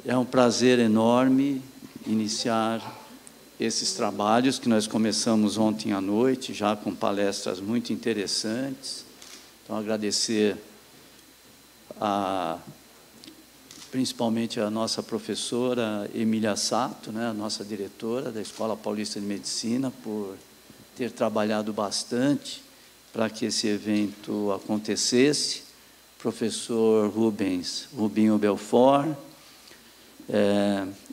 É um prazer enorme iniciar esses trabalhos que nós começamos ontem à noite, já com palestras muito interessantes. Então, agradecer principalmente a nossa professora Emília Sato, né, a nossa diretora da Escola Paulista de Medicina, por ter trabalhado bastante para que esse evento acontecesse. Professor Rubinho Belfort,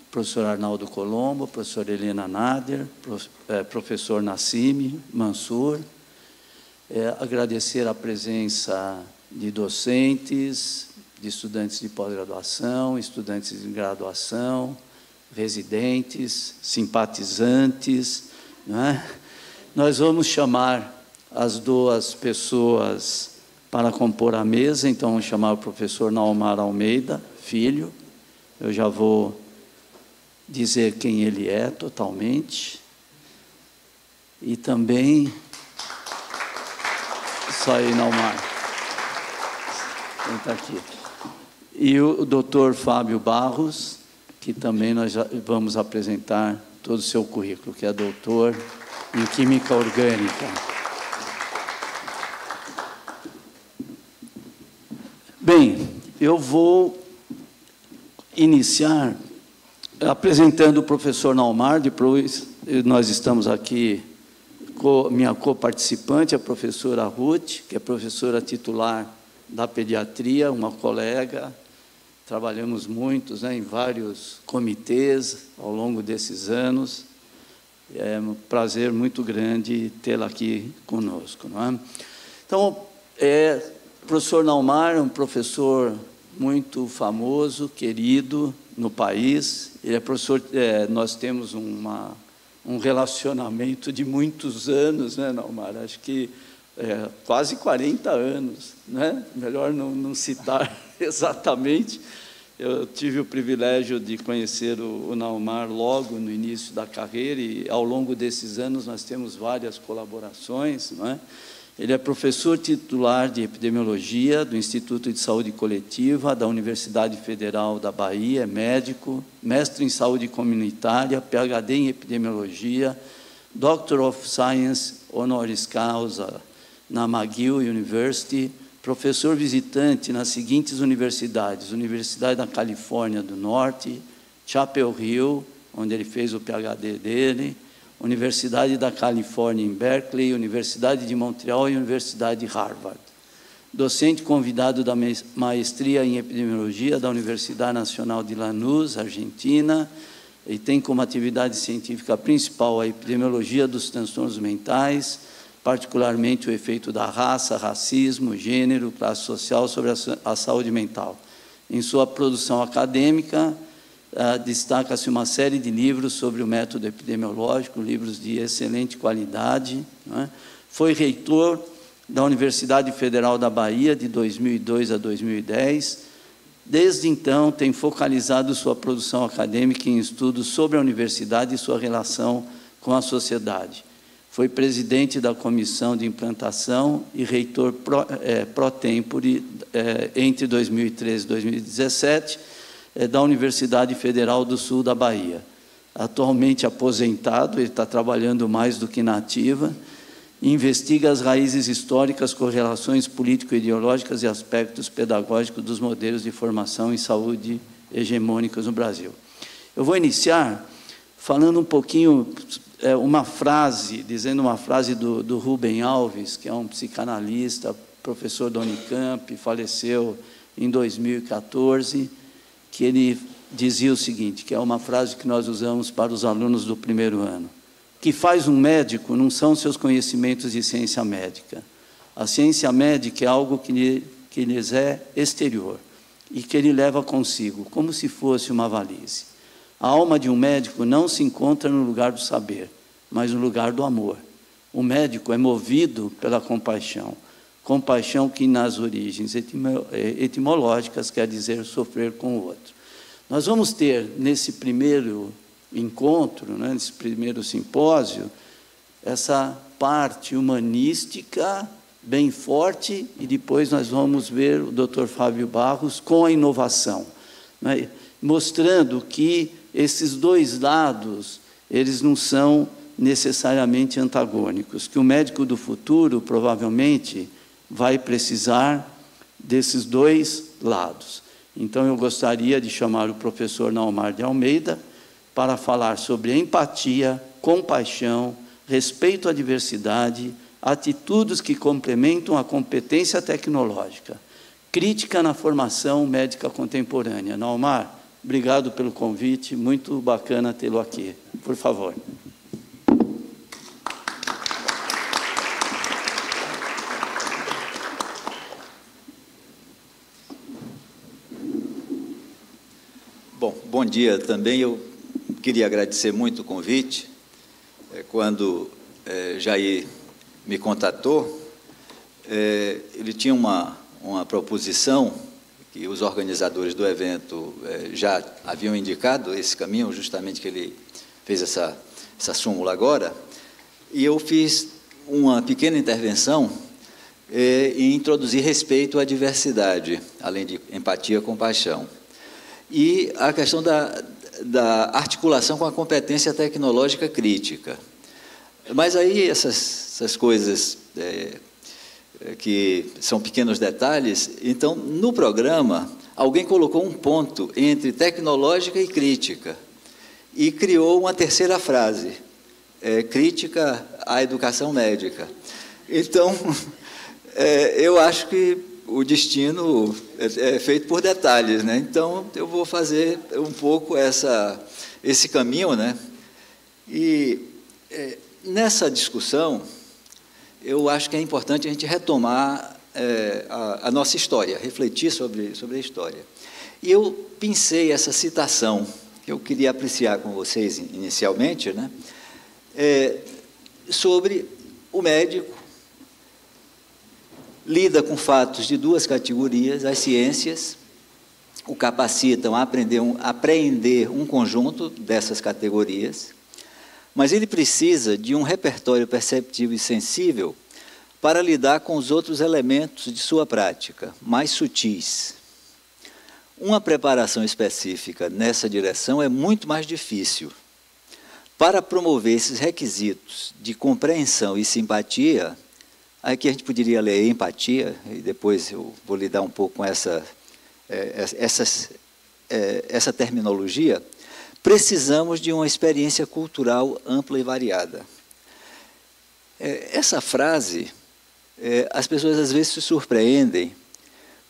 professor Arnaldo Colombo, professora Helena Nader, professor Nassime Mansur. Agradecer a presença de docentes, de estudantes de pós-graduação, estudantes de graduação, residentes, simpatizantes, não é? Nós vamos chamar as duas pessoas para compor a mesa, então vamos chamar o professor Naumar Almeida, filho. Eu já vou dizer quem ele é totalmente. E também... Só aí, Naumar. Senta aqui. E o doutor Fábio Barros, que também nós já vamos apresentar todo o seu currículo, que é doutor em Química Orgânica. Bem, eu vou iniciar apresentando o professor Naumar, depois nós estamos aqui com minha co-participante, a professora Ruth, que é professora titular da pediatria, uma colega, trabalhamos muitos, né, em vários comitês ao longo desses anos. É um prazer muito grande tê-la aqui conosco, não é? Então, o professor Naumar é um professor muito famoso, querido no país. Ele é professor, nós temos um relacionamento de muitos anos, né, Naumar? Acho que quase 40 anos, né? Melhor não citar exatamente. Eu tive o privilégio de conhecer o Naumar logo no início da carreira e, ao longo desses anos, nós temos várias colaborações, não é? Ele é professor titular de Epidemiologia do Instituto de Saúde Coletiva da Universidade Federal da Bahia, é médico, mestre em Saúde Comunitária, PhD em Epidemiologia, Doctor of Science honoris causa na McGill University, professor visitante nas seguintes universidades: Universidade da Califórnia do Norte, Chapel Hill, onde ele fez o PhD dele, Universidade da Califórnia em Berkeley, Universidade de Montreal e Universidade de Harvard. Docente convidado da maestria em Epidemiologia da Universidade Nacional de Lanús, Argentina, e tem como atividade científica principal a epidemiologia dos transtornos mentais, particularmente o efeito da raça, racismo, gênero, classe social sobre a saúde mental. Em sua produção acadêmica, destaca-se uma série de livros sobre o método epidemiológico, livros de excelente qualidade, não é? Foi reitor da Universidade Federal da Bahia de 2002 a 2010. Desde então, tem focalizado sua produção acadêmica em estudos sobre a universidade e sua relação com a sociedade. Foi presidente da Comissão de Implantação e reitor pro tempore entre 2013 e 2017, da Universidade Federal do Sul da Bahia. Atualmente aposentado, ele está trabalhando mais do que na ativa, investiga as raízes históricas, correlações político-ideológicas e aspectos pedagógicos dos modelos de formação em saúde hegemônicos no Brasil. Eu vou iniciar falando um pouquinho, dizendo uma frase do Rubem Alves, que é um psicanalista, professor da Unicamp, faleceu em 2014, que ele dizia o seguinte, que é uma frase que nós usamos para os alunos do primeiro ano: o que faz um médico não são seus conhecimentos de ciência médica. A ciência médica é algo que lhes é exterior e que ele leva consigo, como se fosse uma valise. A alma de um médico não se encontra no lugar do saber, mas no lugar do amor. O médico é movido pela compaixão. Compaixão que, nas origens etimológicas, quer dizer sofrer com o outro. Nós vamos ter, nesse primeiro encontro, né, nesse primeiro simpósio, essa parte humanística bem forte, e depois nós vamos ver o Dr. Fábio Barros com a inovação, né? mostrando que esses dois lados, eles não são necessariamente antagônicos, que o médico do futuro, provavelmente, vai precisar desses dois lados. Então, eu gostaria de chamar o professor Naumar de Almeida para falar sobre empatia, compaixão, respeito à diversidade, atitudes que complementam a competência tecnológica, crítica na formação médica contemporânea. Naumar, obrigado pelo convite, muito bacana tê-lo aqui. Por favor. Bom dia também. Eu queria agradecer muito o convite. Quando Jair me contatou, ele tinha uma proposição que os organizadores do evento já haviam indicado, esse caminho, justamente que ele fez essa súmula agora, e eu fiz uma pequena intervenção em introduzir respeito à diversidade, além de empatia e compaixão. E a questão da articulação com a competência tecnológica crítica. Mas aí essas coisas que são pequenos detalhes, então, no programa, alguém colocou um ponto entre tecnológica e crítica e criou uma terceira frase, crítica à educação médica. Então, eu acho que o destino é feito por detalhes, né? Então, eu vou fazer um pouco esse caminho, né? E nessa discussão, eu acho que é importante a gente retomar a nossa história, refletir sobre a história. E eu pensei essa citação, que eu queria apreciar com vocês inicialmente, né? Sobre o médico, lida com fatos de duas categorias, as ciências o capacitam a apreender um conjunto dessas categorias, mas ele precisa de um repertório perceptivo e sensível para lidar com os outros elementos de sua prática, mais sutis. Uma preparação específica nessa direção é muito mais difícil. Para promover esses requisitos de compreensão e simpatia, aqui a gente poderia ler empatia, e depois eu vou lidar um pouco com essa terminologia. Precisamos de uma experiência cultural ampla e variada. Essa frase, as pessoas às vezes se surpreendem,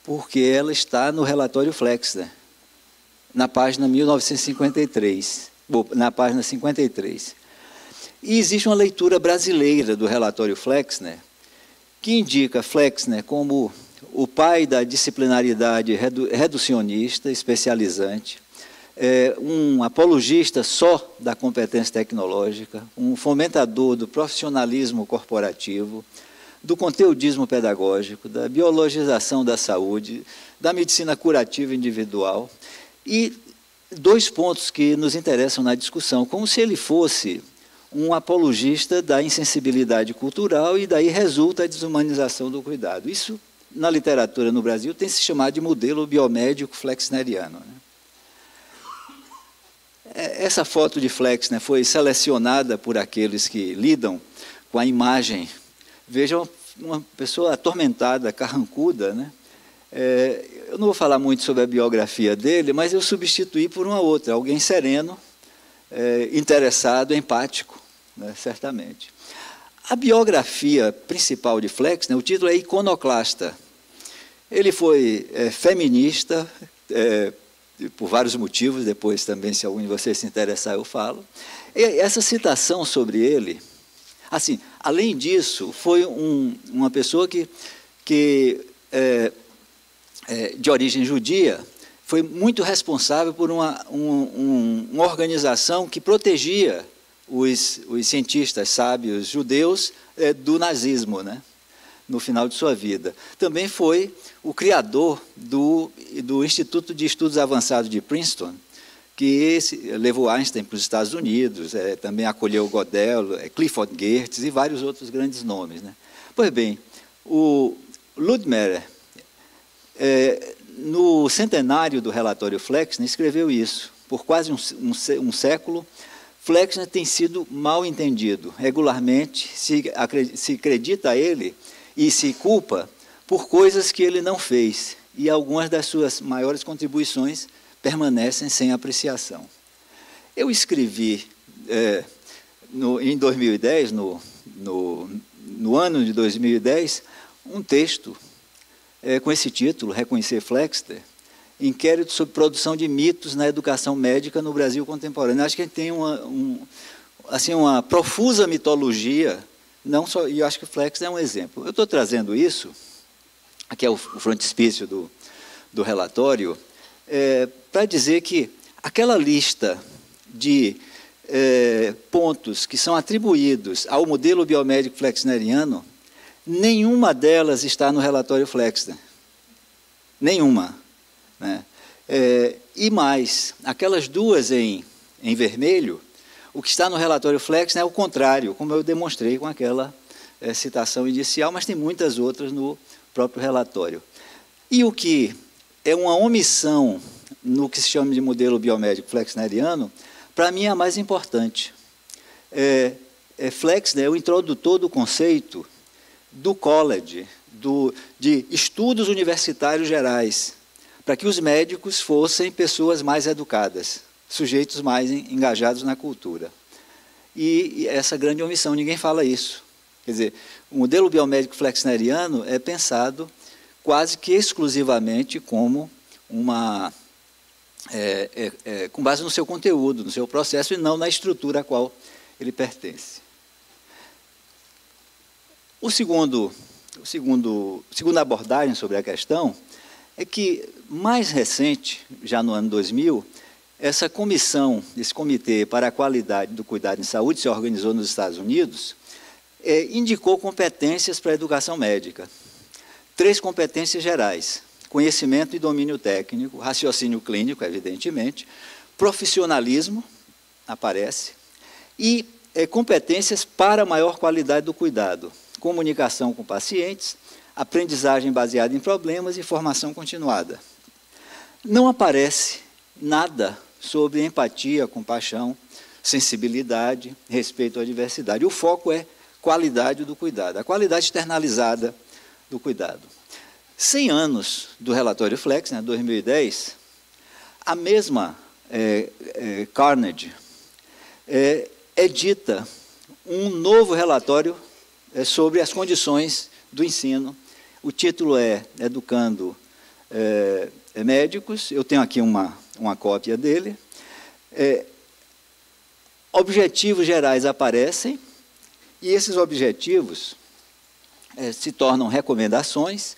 porque ela está no relatório Flexner, na página 1953, na página 53. E existe uma leitura brasileira do relatório Flexner, que indica Flexner como o pai da disciplinaridade reducionista, especializante, um apologista só da competência tecnológica, um fomentador do profissionalismo corporativo, do conteudismo pedagógico, da biologização da saúde, da medicina curativa individual, e dois pontos que nos interessam na discussão, como se ele fosse um apologista da insensibilidade cultural e daí resulta a desumanização do cuidado. Isso, na literatura no Brasil, tem se chamado de modelo biomédico flexneriano, né? Essa foto de Flexner foi selecionada por aqueles que lidam com a imagem. Vejam uma pessoa atormentada, carrancuda, né? Eu não vou falar muito sobre a biografia dele, mas eu substituí por uma outra, alguém sereno, interessado, empático, né, certamente. A biografia principal de Flexner, o título é Iconoclasta. Ele foi feminista, por vários motivos, depois também, se algum de vocês se interessar, eu falo. E essa citação sobre ele, assim, além disso, foi uma pessoa que de origem judia, foi muito responsável por uma organização que protegia os cientistas sábios judeus do nazismo, né, no final de sua vida. Também foi o criador do Instituto de Estudos Avançados de Princeton, que levou Einstein para os Estados Unidos, também acolheu Gödel, Clifford Geertz e vários outros grandes nomes, né. Pois bem, o Ludmer, no centenário do relatório Flexner, escreveu isso. Por quase um século, Flexner tem sido mal entendido. Regularmente se acredita a ele e se culpa por coisas que ele não fez. E algumas das suas maiores contribuições permanecem sem apreciação. Eu escrevi, em 2010, no ano de 2010, um texto com esse título, Reconhecer Flexner, Inquérito sobre Produção de Mitos na Educação Médica no Brasil Contemporâneo. Acho que a gente tem uma profusa mitologia, não só, e eu acho que Flexner é um exemplo. Eu estou trazendo isso, aqui é o frontispício do relatório, para dizer que aquela lista de pontos que são atribuídos ao modelo biomédico flexneriano, nenhuma delas está no relatório Flexner. Nenhuma. Né? E mais, aquelas duas em vermelho, o que está no relatório Flexner é o contrário, como eu demonstrei com aquela citação inicial, mas tem muitas outras no próprio relatório. E o que é uma omissão no que se chama de modelo biomédico flexneriano, para mim é a mais importante. Flexner é o introdutor do conceito do college, de estudos universitários gerais, para que os médicos fossem pessoas mais educadas, sujeitos mais engajados na cultura. E essa grande omissão, ninguém fala isso. Quer dizer, o modelo biomédico flexneriano é pensado quase que exclusivamente como com base no seu conteúdo, no seu processo, e não na estrutura a qual ele pertence. A segunda abordagem sobre a questão é que, mais recente, já no ano 2000, essa comissão, esse Comitê para a Qualidade do Cuidado em Saúde, se organizou nos Estados Unidos, indicou competências para a educação médica. 3 competências gerais: conhecimento e domínio técnico, raciocínio clínico, evidentemente, profissionalismo, aparece, e competências para maior qualidade do cuidado, comunicação com pacientes, aprendizagem baseada em problemas e formação continuada. Não aparece nada sobre empatia, compaixão, sensibilidade, respeito à diversidade. O foco é qualidade do cuidado, a qualidade externalizada do cuidado. 100 anos do relatório Flexner, 2010, a mesma Carnegie edita um novo relatório sobre as condições do ensino. O título é Educando Médicos. Eu tenho aqui uma cópia dele. Objetivos gerais aparecem, e esses objetivos se tornam recomendações.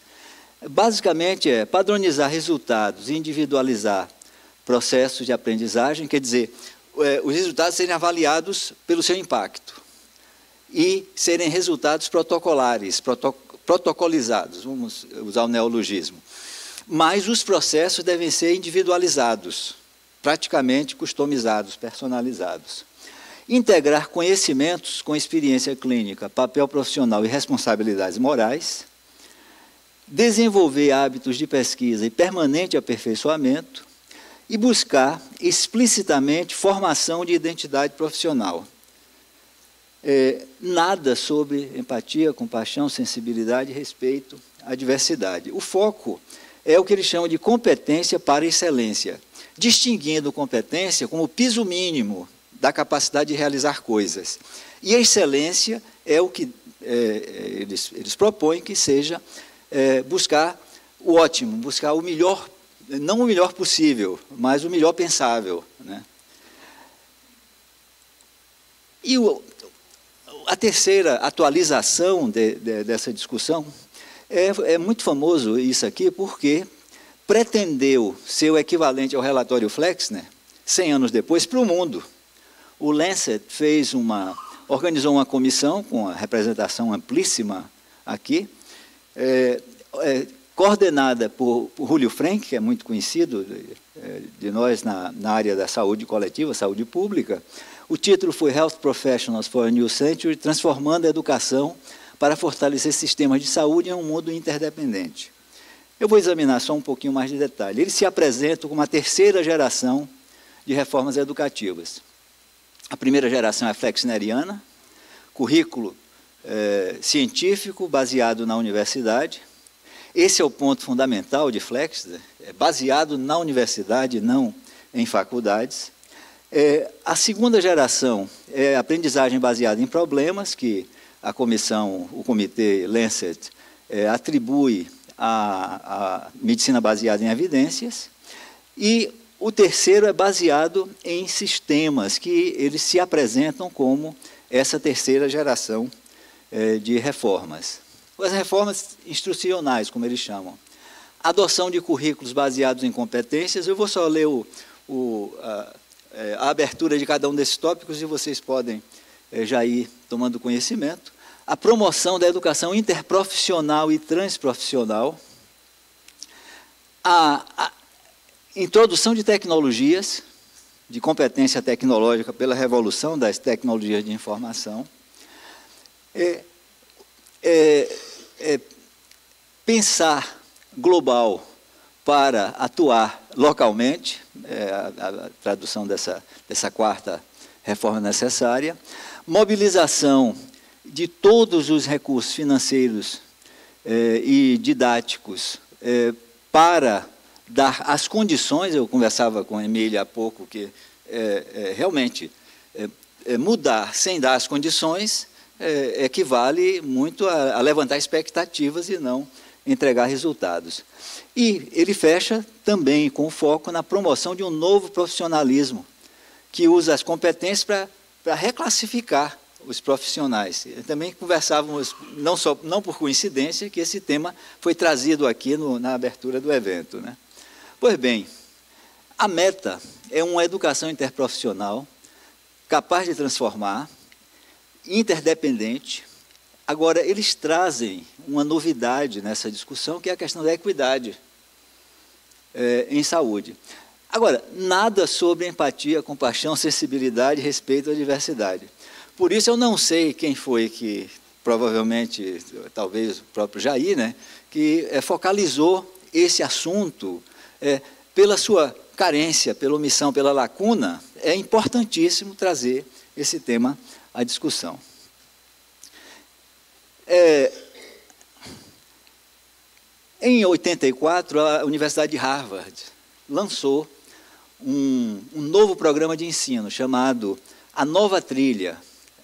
Basicamente padronizar resultados, individualizar processos de aprendizagem, quer dizer, os resultados serem avaliados pelo seu impacto e serem resultados protocolares, protocolizados, vamos usar o neologismo. Mas os processos devem ser individualizados, praticamente customizados, personalizados. Integrar conhecimentos com experiência clínica, papel profissional e responsabilidades morais. Desenvolver hábitos de pesquisa e permanente aperfeiçoamento. E buscar explicitamente formação de identidade profissional. Nada sobre empatia, compaixão, sensibilidade e respeito à diversidade. O foco é o que eles chamam de competência para excelência, distinguindo competência como o piso mínimo da capacidade de realizar coisas. E a excelência é o que eles propõem que seja buscar o ótimo, buscar o melhor, não o melhor possível, mas o melhor pensável, né? E a terceira atualização dessa discussão é muito famoso isso aqui, porque pretendeu ser o equivalente ao relatório Flexner, 100 anos depois, para o mundo. O Lancet organizou uma comissão com a representação amplíssima aqui, coordenada por Julio Frenk, que é muito conhecido de nós na área da saúde coletiva, saúde pública. O título foi Health Professionals for a New Century, transformando a educação para fortalecer sistemas de saúde em um mundo interdependente. Eu vou examinar só um pouquinho mais de detalhe. Eles se apresentam como a terceira geração de reformas educativas. A primeira geração é a flexneriana, currículo científico baseado na universidade. Esse é o ponto fundamental de Flexner, é baseado na universidade, não em faculdades. A segunda geração é aprendizagem baseada em problemas, que a comissão, o comitê Lancet, atribui à medicina baseada em evidências. E o terceiro é baseado em sistemas, que eles se apresentam como essa terceira geração de reformas. As reformas instrucionais, como eles chamam. Adoção de currículos baseados em competências. Eu vou só ler a abertura de cada um desses tópicos e vocês podem já ir tomando conhecimento. A promoção da educação interprofissional e transprofissional. A introdução de tecnologias, de competência tecnológica pela revolução das tecnologias de informação. Pensar global para atuar localmente, a tradução dessa quarta reforma necessária. Mobilização de todos os recursos financeiros e didáticos para dar as condições. Eu conversava com a Emília há pouco, que realmente mudar sem dar as condições equivale muito a levantar expectativas e não entregar resultados. E ele fecha também com foco na promoção de um novo profissionalismo, que usa as competências para reclassificar os profissionais. Também conversávamos, não por coincidência, que esse tema foi trazido aqui na abertura do evento, né? Pois bem, a meta é uma educação interprofissional capaz de transformar, interdependente. Agora, eles trazem uma novidade nessa discussão, que é a questão da equidade em saúde. Agora, nada sobre empatia, compaixão, sensibilidade, respeito à diversidade. Por isso, eu não sei quem foi que, provavelmente, talvez o próprio Jair, né, que focalizou esse assunto pela sua carência, pela omissão, pela lacuna. É importantíssimo trazer esse tema à discussão. Em 84, a Universidade de Harvard lançou um novo programa de ensino chamado A Nova Trilha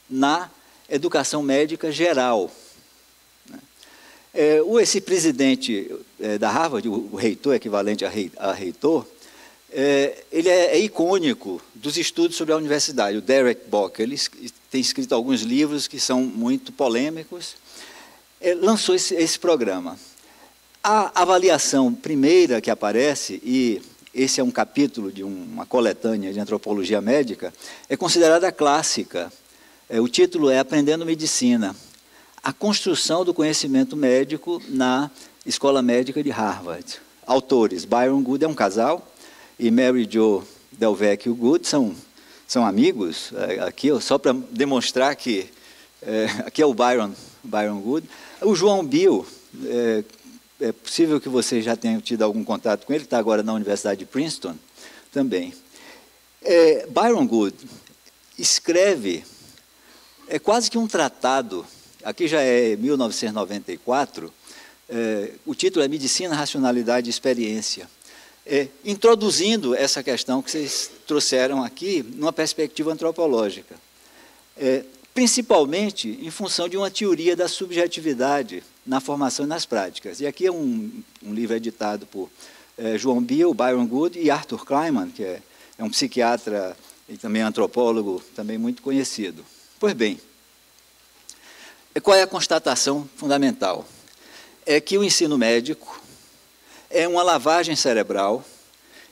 na Educação Médica Geral. Esse presidente da Harvard, o reitor, equivalente a reitor, ele é icônico dos estudos sobre a universidade, o Derek Bock. Ele tem escrito alguns livros que são muito polêmicos. Lançou esse programa. A avaliação primeira que aparece, e esse é um capítulo de uma coletânea de antropologia médica, é considerada clássica. O título é Aprendendo Medicina, a construção do conhecimento médico na Escola Médica de Harvard. Autores, Byron Good é um casal, e Mary Jo Delvecchio Good são amigos. Aqui, só para demonstrar que aqui é o Byron Good. O João Bill, é possível que vocês já tenham tido algum contato com ele, está agora na Universidade de Princeton também. Byron Good escreve quase que um tratado, aqui já é 1994, o título é Medicina, Racionalidade e Experiência, introduzindo essa questão que vocês trouxeram aqui numa perspectiva antropológica, principalmente em função de uma teoria da subjetividade na formação e nas práticas. E aqui é um livro editado por João Bill, Byron Good e Arthur Kleinman, que é um psiquiatra e também antropólogo, também muito conhecido. Pois bem, qual é a constatação fundamental? É que o ensino médico é uma lavagem cerebral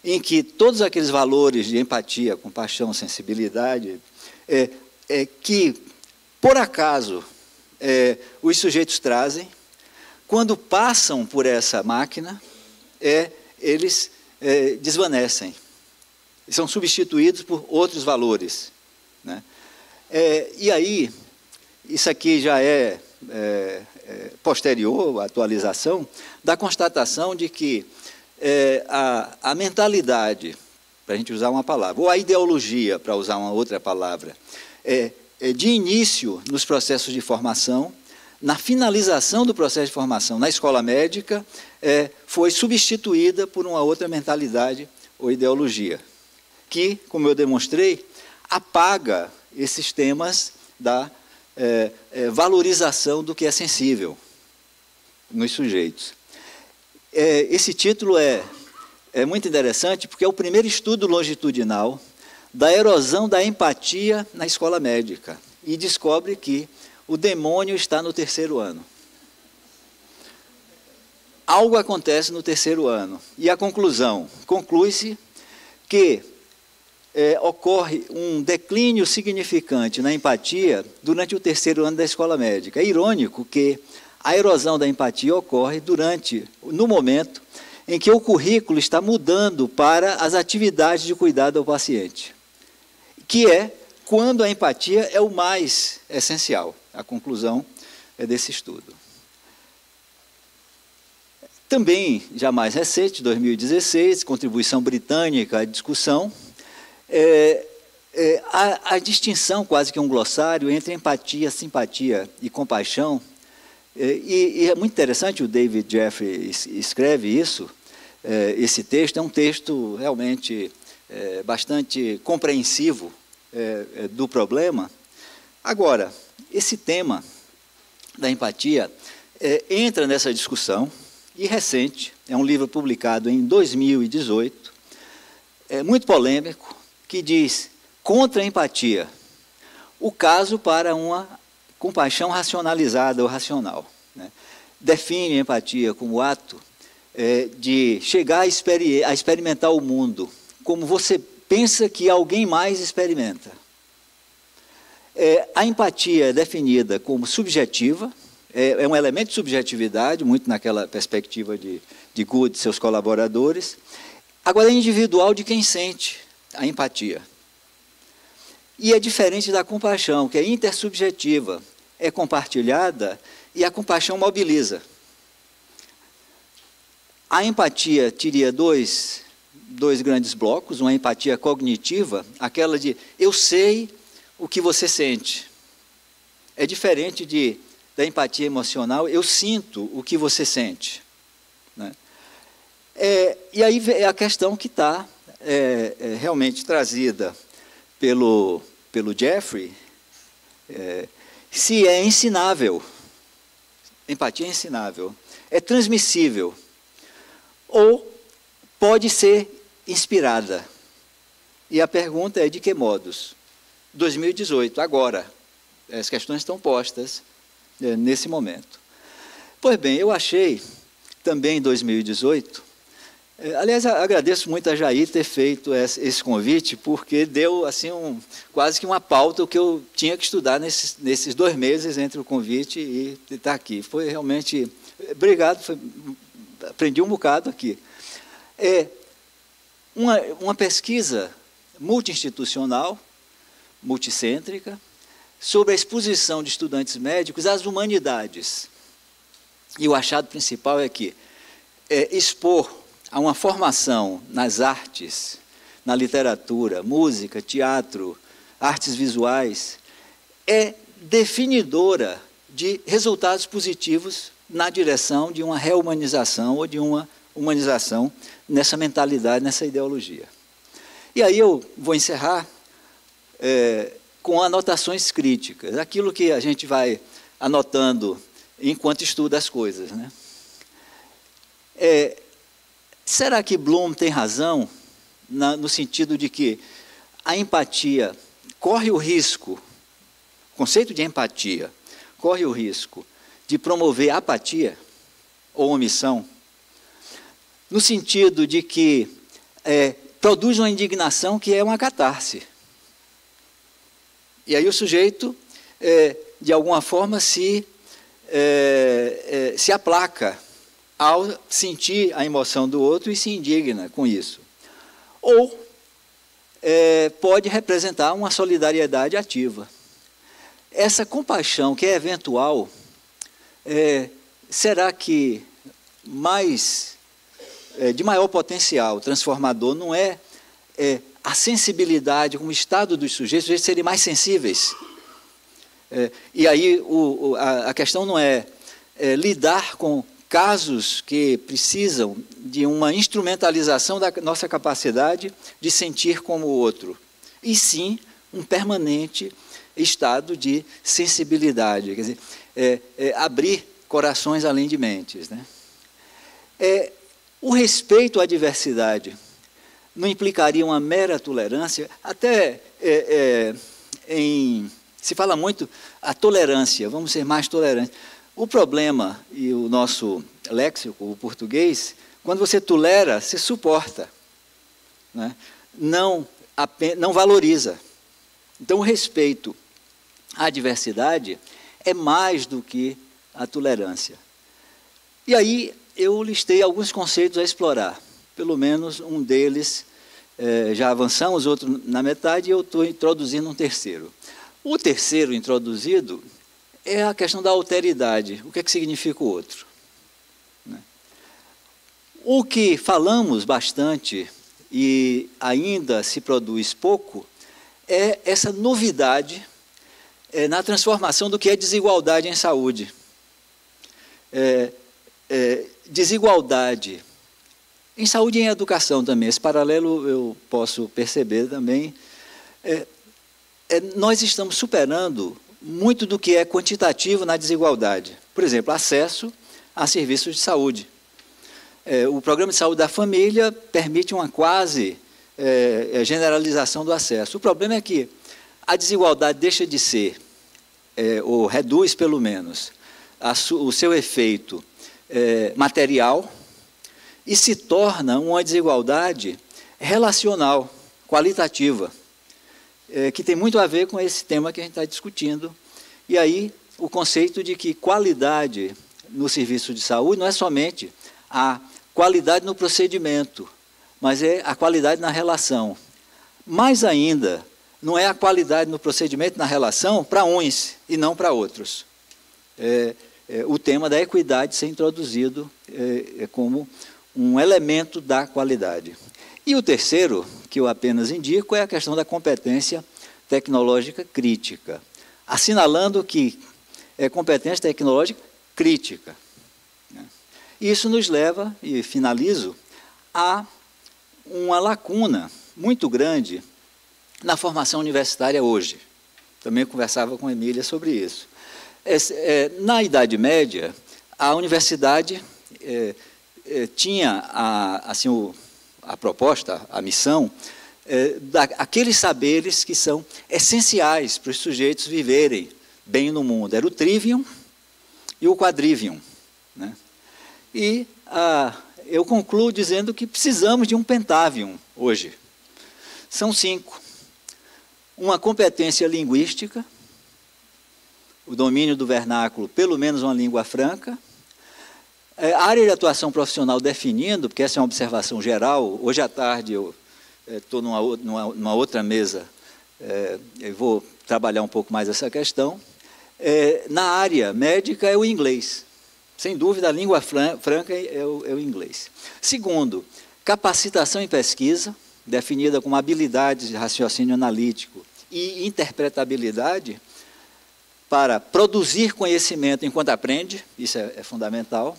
em que todos aqueles valores de empatia, compaixão, sensibilidade, que, por acaso, os sujeitos trazem, quando passam por essa máquina, eles desvanecem. São substituídos por outros valores, né? E aí, isso aqui já é posterior à atualização, da constatação de que a mentalidade, para a gente usar uma palavra, ou a ideologia, para usar uma outra palavra, de início nos processos de formação, na finalização do processo de formação na escola médica, foi substituída por uma outra mentalidade ou ideologia, que, como eu demonstrei, apaga esses temas da valorização do que é sensível nos sujeitos. Esse título é muito interessante, porque é o primeiro estudo longitudinal da erosão da empatia na escola médica, e descobre que o demônio está no terceiro ano. Algo acontece no terceiro ano, e a conclusão, conclui-se que ocorre um declínio significante na empatia durante o terceiro ano da escola médica. É irônico que a erosão da empatia ocorre no momento em que o currículo está mudando para as atividades de cuidado ao paciente, que é quando a empatia é o mais essencial. A conclusão é desse estudo. Também, já mais recente, 2016, contribuição britânica à discussão, a distinção, quase que um glossário, entre empatia, simpatia e compaixão. E é muito interessante, o David Jeffrey escreve isso, esse texto é um texto realmente bastante compreensivo do problema. Agora, esse tema da empatia entra nessa discussão, e recente, é um livro publicado em 2018, muito polêmico, que diz, contra a empatia, o caso para uma compaixão racionalizada ou racional. Né? Define a empatia como o ato de chegar a experimentar o mundo como você pensa que alguém mais experimenta. A empatia é definida como subjetiva, é um elemento de subjetividade, muito naquela perspectiva de Good e seus colaboradores. Agora, é individual de quem sente a empatia. E é diferente da compaixão, que é intersubjetiva, é compartilhada e a compaixão mobiliza. A empatia teria dois grandes blocos, uma empatia cognitiva, aquela de eu sei o que você sente. É diferente da empatia emocional, eu sinto o que você sente. Né? E aí é a questão que está realmente trazida pelo Jeffrey, se é ensinável, empatia é ensinável, é transmissível, ou pode ser inspirada. E a pergunta é de que modos? 2018, agora. As questões estão postas nesse momento. Pois bem, eu achei, também em 2018, aliás, agradeço muito a Jair ter feito esse convite, porque deu assim, quase que uma pauta o que eu tinha que estudar nesses 2 meses entre o convite e estar aqui. Foi realmente... Obrigado, aprendi um bocado aqui. Uma pesquisa multi-institucional, multicêntrica, sobre a exposição de estudantes médicos às humanidades. E o achado principal é que expor a uma formação nas artes, na literatura, música, teatro, artes visuais, é definidora de resultados positivos na direção de uma reumanização ou de uma humanização nessa mentalidade, nessa ideologia. E aí eu vou encerrar com anotações críticas, aquilo que a gente vai anotando enquanto estuda as coisas. Né? Será que Bloom tem razão no sentido de que a empatia corre o risco, o conceito de empatia, corre o risco de promover apatia ou omissão, no sentido de que produz uma indignação que é uma catarse. E aí o sujeito, de alguma forma, se aplaca ao sentir a emoção do outro e se indigna com isso. Ou pode representar uma solidariedade ativa. Essa compaixão que é eventual, será que de maior potencial transformador não é a sensibilidade como estado dos sujeitos serem mais sensíveis? E aí a questão não é lidar com casos que precisam de uma instrumentalização da nossa capacidade de sentir como o outro, e sim um permanente estado de sensibilidade, quer dizer, abrir corações além de mentes, né? O respeito à diversidade não implicaria uma mera tolerância? Até se fala muito a tolerância, vamos ser mais tolerantes. O problema, e o nosso léxico, o português, quando você tolera, você suporta, né? Não valoriza. Então, o respeito à diversidade é mais do que a tolerância. E aí eu listei alguns conceitos a explorar. Pelo menos um deles já avançamos, outro na metade, e eu estou introduzindo um terceiro. O terceiro introduzido é a questão da alteridade. O que é que significa o outro? O que falamos bastante e ainda se produz pouco é essa novidade na transformação do que é desigualdade em saúde. Desigualdade em saúde e em educação também. Esse paralelo eu posso perceber também. Nós estamos superando muito do que é quantitativo na desigualdade. Por exemplo, acesso a serviços de saúde. O Programa de Saúde da Família permite uma quase generalização do acesso. O problema é que a desigualdade deixa de ser, ou reduz pelo menos, o seu efeito material e se torna uma desigualdade relacional, qualitativa, que tem muito a ver com esse tema que a gente está discutindo. E aí, o conceito de que qualidade no serviço de saúde não é somente a qualidade no procedimento, mas é a qualidade na relação. Mais ainda, não é a qualidade no procedimento, na relação, para uns e não para outros. O tema da equidade ser introduzido como um elemento da qualidade. E o terceiro, que eu apenas indico, é a questão da competência tecnológica crítica, assinalando que é competência tecnológica crítica. Isso nos leva, e finalizo, a uma lacuna muito grande na formação universitária hoje. Também conversava com a Emília sobre isso. Na Idade Média, a universidade tinha a proposta, a missão, aqueles saberes que são essenciais para os sujeitos viverem bem no mundo. Era o trivium e o quadrivium, né? E eu concluo dizendo que precisamos de um pentavium hoje. São 5. Uma competência linguística, o domínio do vernáculo, pelo menos uma língua franca, a área de atuação profissional definindo, porque essa é uma observação geral. Hoje à tarde eu estou numa outra mesa, eu vou trabalhar um pouco mais essa questão. Na área médica é o inglês. Sem dúvida, a língua franca é o inglês. Segundo, capacitação em pesquisa, definida como habilidades de raciocínio analítico e interpretabilidade para produzir conhecimento enquanto aprende, isso é fundamental.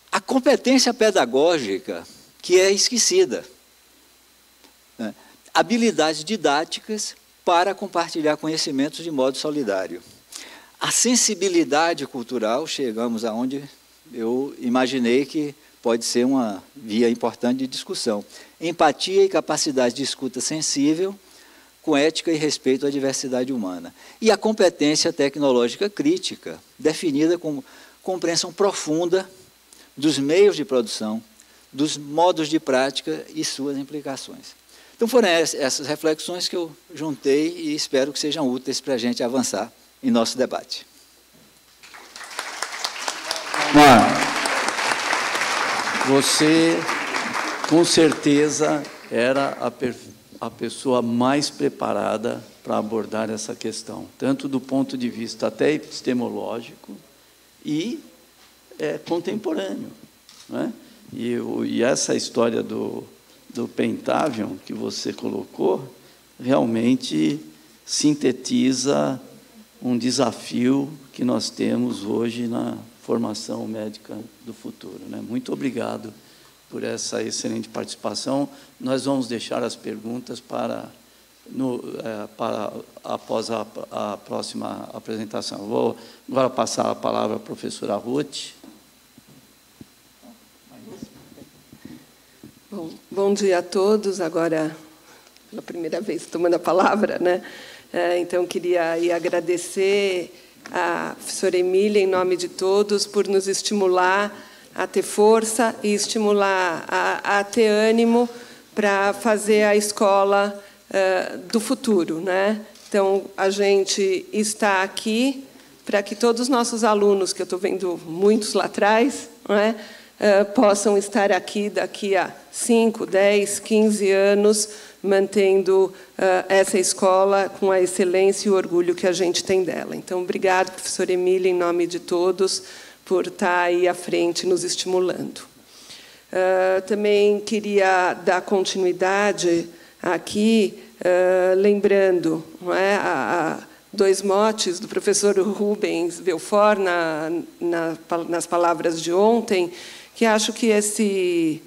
A competência pedagógica, que é esquecida. Habilidades didáticas para compartilhar conhecimentos de modo solidário. A sensibilidade cultural, chegamos aonde eu imaginei que pode ser uma via importante de discussão. Empatia e capacidade de escuta sensível, com ética e respeito à diversidade humana. E a competência tecnológica crítica, definida como compreensão profunda dos meios de produção, dos modos de prática e suas implicações. Então foram essas reflexões que eu juntei e espero que sejam úteis para a gente avançar em nosso debate. Você, com certeza, era a pessoa mais preparada para abordar essa questão, tanto do ponto de vista até epistemológico e contemporâneo, né? E essa história do Pentavion que você colocou realmente sintetiza um desafio que nós temos hoje na formação médica do futuro, né? Muito obrigado por essa excelente participação. Nós vamos deixar as perguntas para após a próxima apresentação. Vou agora passar a palavra à professora Ruth. Bom dia a todos. Agora, pela primeira vez, tomando a palavra, né? Então, queria aí agradecer à professora Emília, em nome de todos, por nos estimular a ter força e estimular a ter ânimo para fazer a escola do futuro, né? Então, a gente está aqui para que todos os nossos alunos, que eu estou vendo muitos lá atrás, não é? Possam estar aqui daqui a 5, 10, 15 anos, mantendo essa escola com a excelência e o orgulho que a gente tem dela. Então, obrigado, professora Emília, em nome de todos, por estar aí à frente, nos estimulando. Também queria dar continuidade aqui, lembrando, não é, dois motes do professor Rubens Belfort nas palavras de ontem, que acho que esse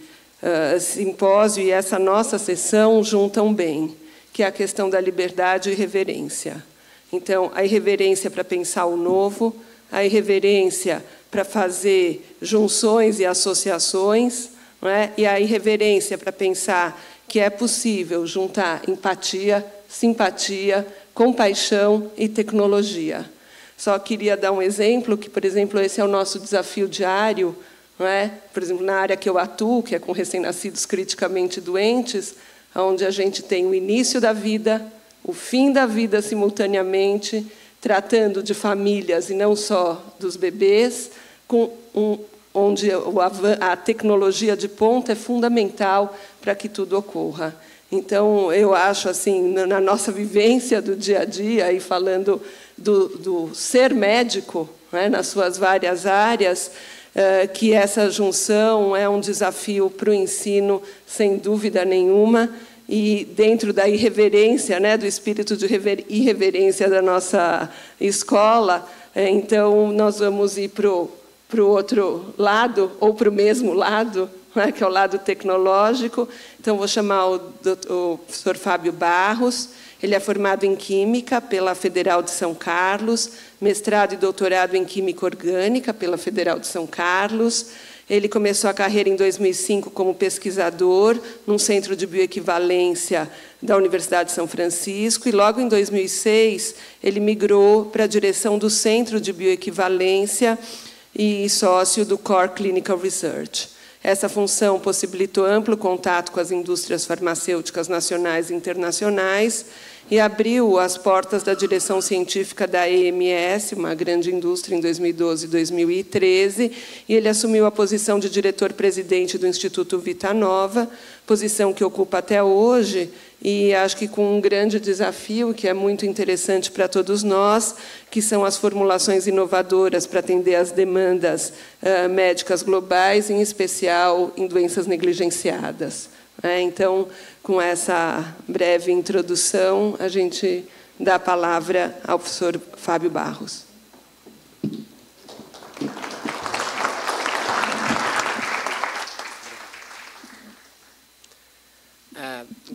simpósio e essa nossa sessão juntam bem, que é a questão da liberdade e irreverência. Então, a irreverência para pensar o novo, a irreverência para fazer junções e associações, não é? E a irreverência para pensar que é possível juntar empatia, simpatia, compaixão e tecnologia. Só queria dar um exemplo, que, por exemplo, esse é o nosso desafio diário, não é? Por exemplo, na área que eu atuo, que é com recém-nascidos criticamente doentes, onde a gente tem o início da vida, o fim da vida simultaneamente, tratando de famílias e não só dos bebês, onde a tecnologia de ponta é fundamental para que tudo ocorra. Então, eu acho, assim, na nossa vivência do dia a dia, e falando do ser médico, né, nas suas várias áreas, que essa junção é um desafio para o ensino, sem dúvida nenhuma, e dentro da irreverência, né, do espírito de irreverência da nossa escola, então, nós vamos ir para o outro lado, ou para o mesmo lado, né, que é o lado tecnológico. Então, vou chamar o professor Fábio Barros. Ele é formado em Química pela Federal de São Carlos, mestrado e doutorado em Química Orgânica pela Federal de São Carlos. Ele começou a carreira em 2005 como pesquisador num centro de bioequivalência da Universidade de São Francisco, e logo em 2006 ele migrou para a direção do Centro de Bioequivalência e sócio do Core Clinical Research. Essa função possibilitou amplo contato com as indústrias farmacêuticas nacionais e internacionais e abriu as portas da direção científica da EMS, uma grande indústria, em 2012 e 2013, e ele assumiu a posição de diretor-presidente do Instituto Vita Nova, posição que ocupa até hoje, e acho que com um grande desafio, que é muito interessante para todos nós, que são as formulações inovadoras para atender às demandas médicas globais, em especial em doenças negligenciadas. Então, com essa breve introdução, a gente dá a palavra ao professor Fábio Barros.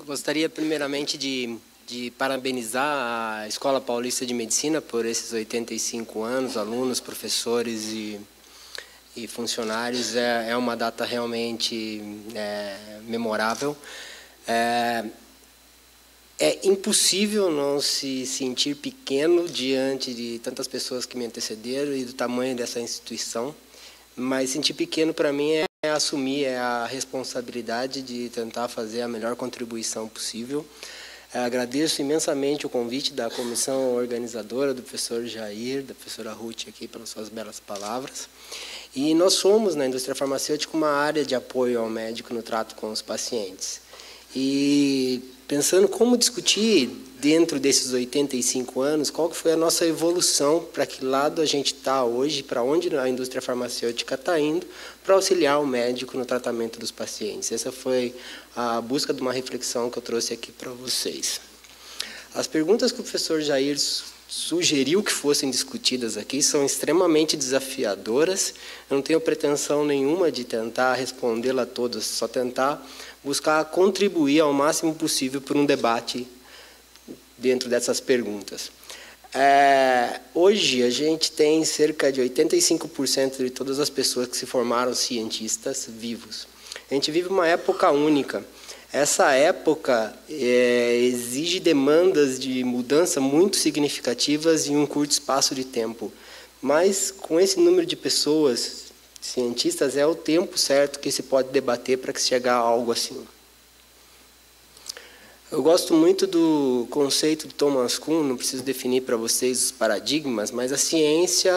Gostaria, primeiramente, de parabenizar a Escola Paulista de Medicina por esses 85 anos, alunos, professores e funcionários. É uma data realmente memorável. É impossível não se sentir pequeno diante de tantas pessoas que me antecederam e do tamanho dessa instituição, mas sentir pequeno, para mim, é assumir a responsabilidade de tentar fazer a melhor contribuição possível. Agradeço imensamente o convite da comissão organizadora, do professor Jair, da professora Ruth, aqui, pelas suas belas palavras. E nós somos, na indústria farmacêutica, uma área de apoio ao médico no trato com os pacientes. E pensando como discutir dentro desses 85 anos, qual que foi a nossa evolução, para que lado a gente está hoje, para onde a indústria farmacêutica está indo, para auxiliar o médico no tratamento dos pacientes. Essa foi a busca de uma reflexão que eu trouxe aqui para vocês. As perguntas que o professor Jair sugeriu que fossem discutidas aqui são extremamente desafiadoras. Eu não tenho pretensão nenhuma de tentar respondê-la a todas, só tentar buscar contribuir ao máximo possível para um debate dentro dessas perguntas. Hoje, a gente tem cerca de 85% de todas as pessoas que se formaram cientistas vivos. A gente vive uma época única. Essa época exige demandas de mudança muito significativas em um curto espaço de tempo. Mas, com esse número de pessoas cientistas, é o tempo certo que se pode debater para que se chegue a algo assim. Eu gosto muito do conceito de Thomas Kuhn, não preciso definir para vocês os paradigmas, mas a ciência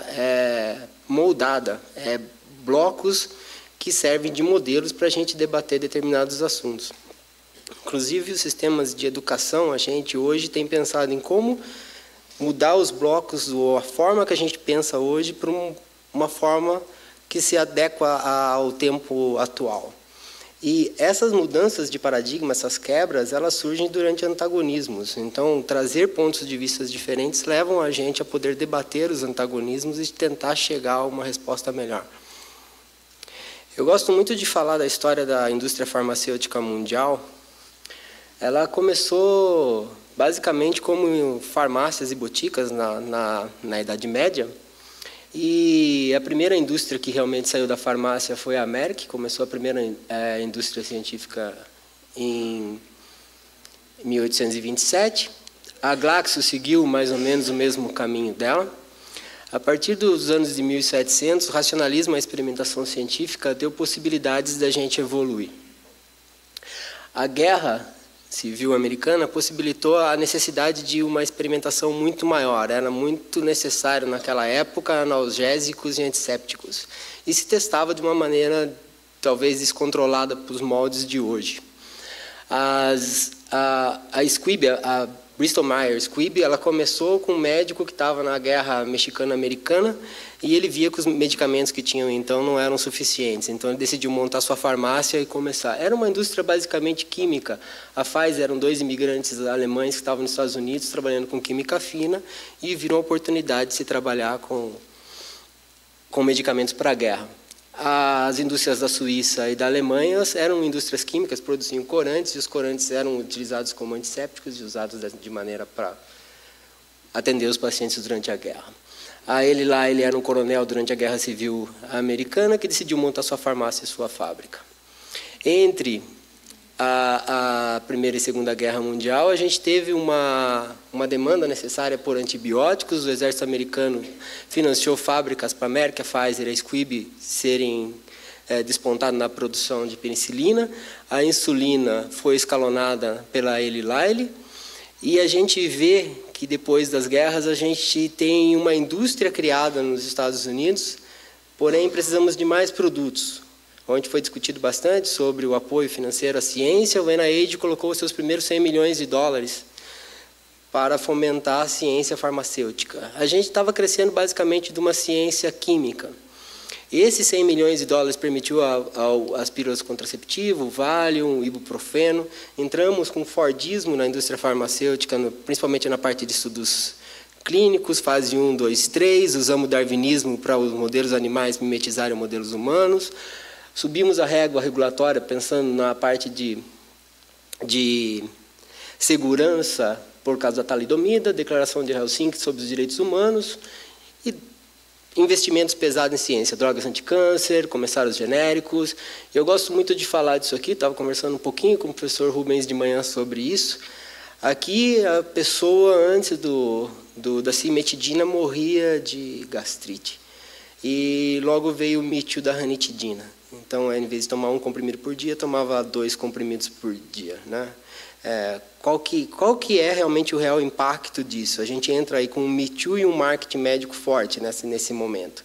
é moldada, é blocos que servem de modelos para a gente debater determinados assuntos. Inclusive, os sistemas de educação, a gente hoje tem pensado em como mudar os blocos, ou a forma que a gente pensa hoje, para uma forma que se adequa ao tempo atual. E essas mudanças de paradigma, essas quebras, elas surgem durante antagonismos. Então, trazer pontos de vista diferentes levam a gente a poder debater os antagonismos e tentar chegar a uma resposta melhor. Eu gosto muito de falar da história da indústria farmacêutica mundial. Ela começou basicamente como farmácias e boticas na Idade Média. E a primeira indústria que realmente saiu da farmácia foi a Merck, começou a primeira indústria científica em 1827. A Glaxo seguiu mais ou menos o mesmo caminho dela. A partir dos anos de 1700, o racionalismo e a experimentação científica deu possibilidades da gente evoluir. A guerra civil americana possibilitou a necessidade de uma experimentação muito maior. Era muito necessário, naquela época, analgésicos e antissépticos. E se testava de uma maneira, talvez, descontrolada para os moldes de hoje. A Squibb, a Bristol Myers Squibb, ela começou com um médico que estava na guerra mexicano-americana e ele via que os medicamentos que tinham então não eram suficientes. Então ele decidiu montar sua farmácia e começar. Era uma indústria basicamente química. A Pfizer eram 2 imigrantes alemães que estavam nos Estados Unidos trabalhando com química fina e viram a oportunidade de se trabalhar com medicamentos para a guerra. As indústrias da Suíça e da Alemanha eram indústrias químicas, produziam corantes, e os corantes eram utilizados como antissépticos e usados de maneira para atender os pacientes durante a guerra. Ele era um coronel durante a Guerra Civil Americana que decidiu montar sua farmácia e sua fábrica. Entre a Primeira e Segunda Guerra Mundial, a gente teve uma demanda necessária por antibióticos. O exército americano financiou fábricas para a Merck, a Pfizer e a Squibb serem despontados na produção de penicilina. A insulina foi escalonada pela Eli Lilly. E a gente vê que depois das guerras a gente tem uma indústria criada nos Estados Unidos, porém precisamos de mais produtos. Onde foi discutido bastante sobre o apoio financeiro à ciência, o NIH colocou os seus primeiros 100 milhões de dólares para fomentar a ciência farmacêutica. A gente estava crescendo basicamente de uma ciência química. Esses 100 milhões de dólares permitiu as pílulas contraceptivas, o Valium, o ibuprofeno. Entramos com Fordismo na indústria farmacêutica, principalmente na parte de estudos clínicos, fase 1, 2, 3. Usamos o darwinismo para os modelos animais mimetizarem modelos humanos. Subimos a régua regulatória, pensando na parte de segurança por causa da talidomida, Declaração de Helsinki sobre os direitos humanos e investimentos pesados em ciência, drogas anticâncer, começaram os genéricos. Eu gosto muito de falar disso aqui, estava conversando um pouquinho com o professor Rubens de manhã sobre isso. Aqui, a pessoa, antes da cimetidina, morria de gastrite. E logo veio o mítio da ranitidina. Então, em vez de tomar 1 comprimido por dia, tomava 2 comprimidos por dia, né? Qual que é realmente o real impacto disso? A gente entra aí com um Me Too e um marketing médico forte nesse momento.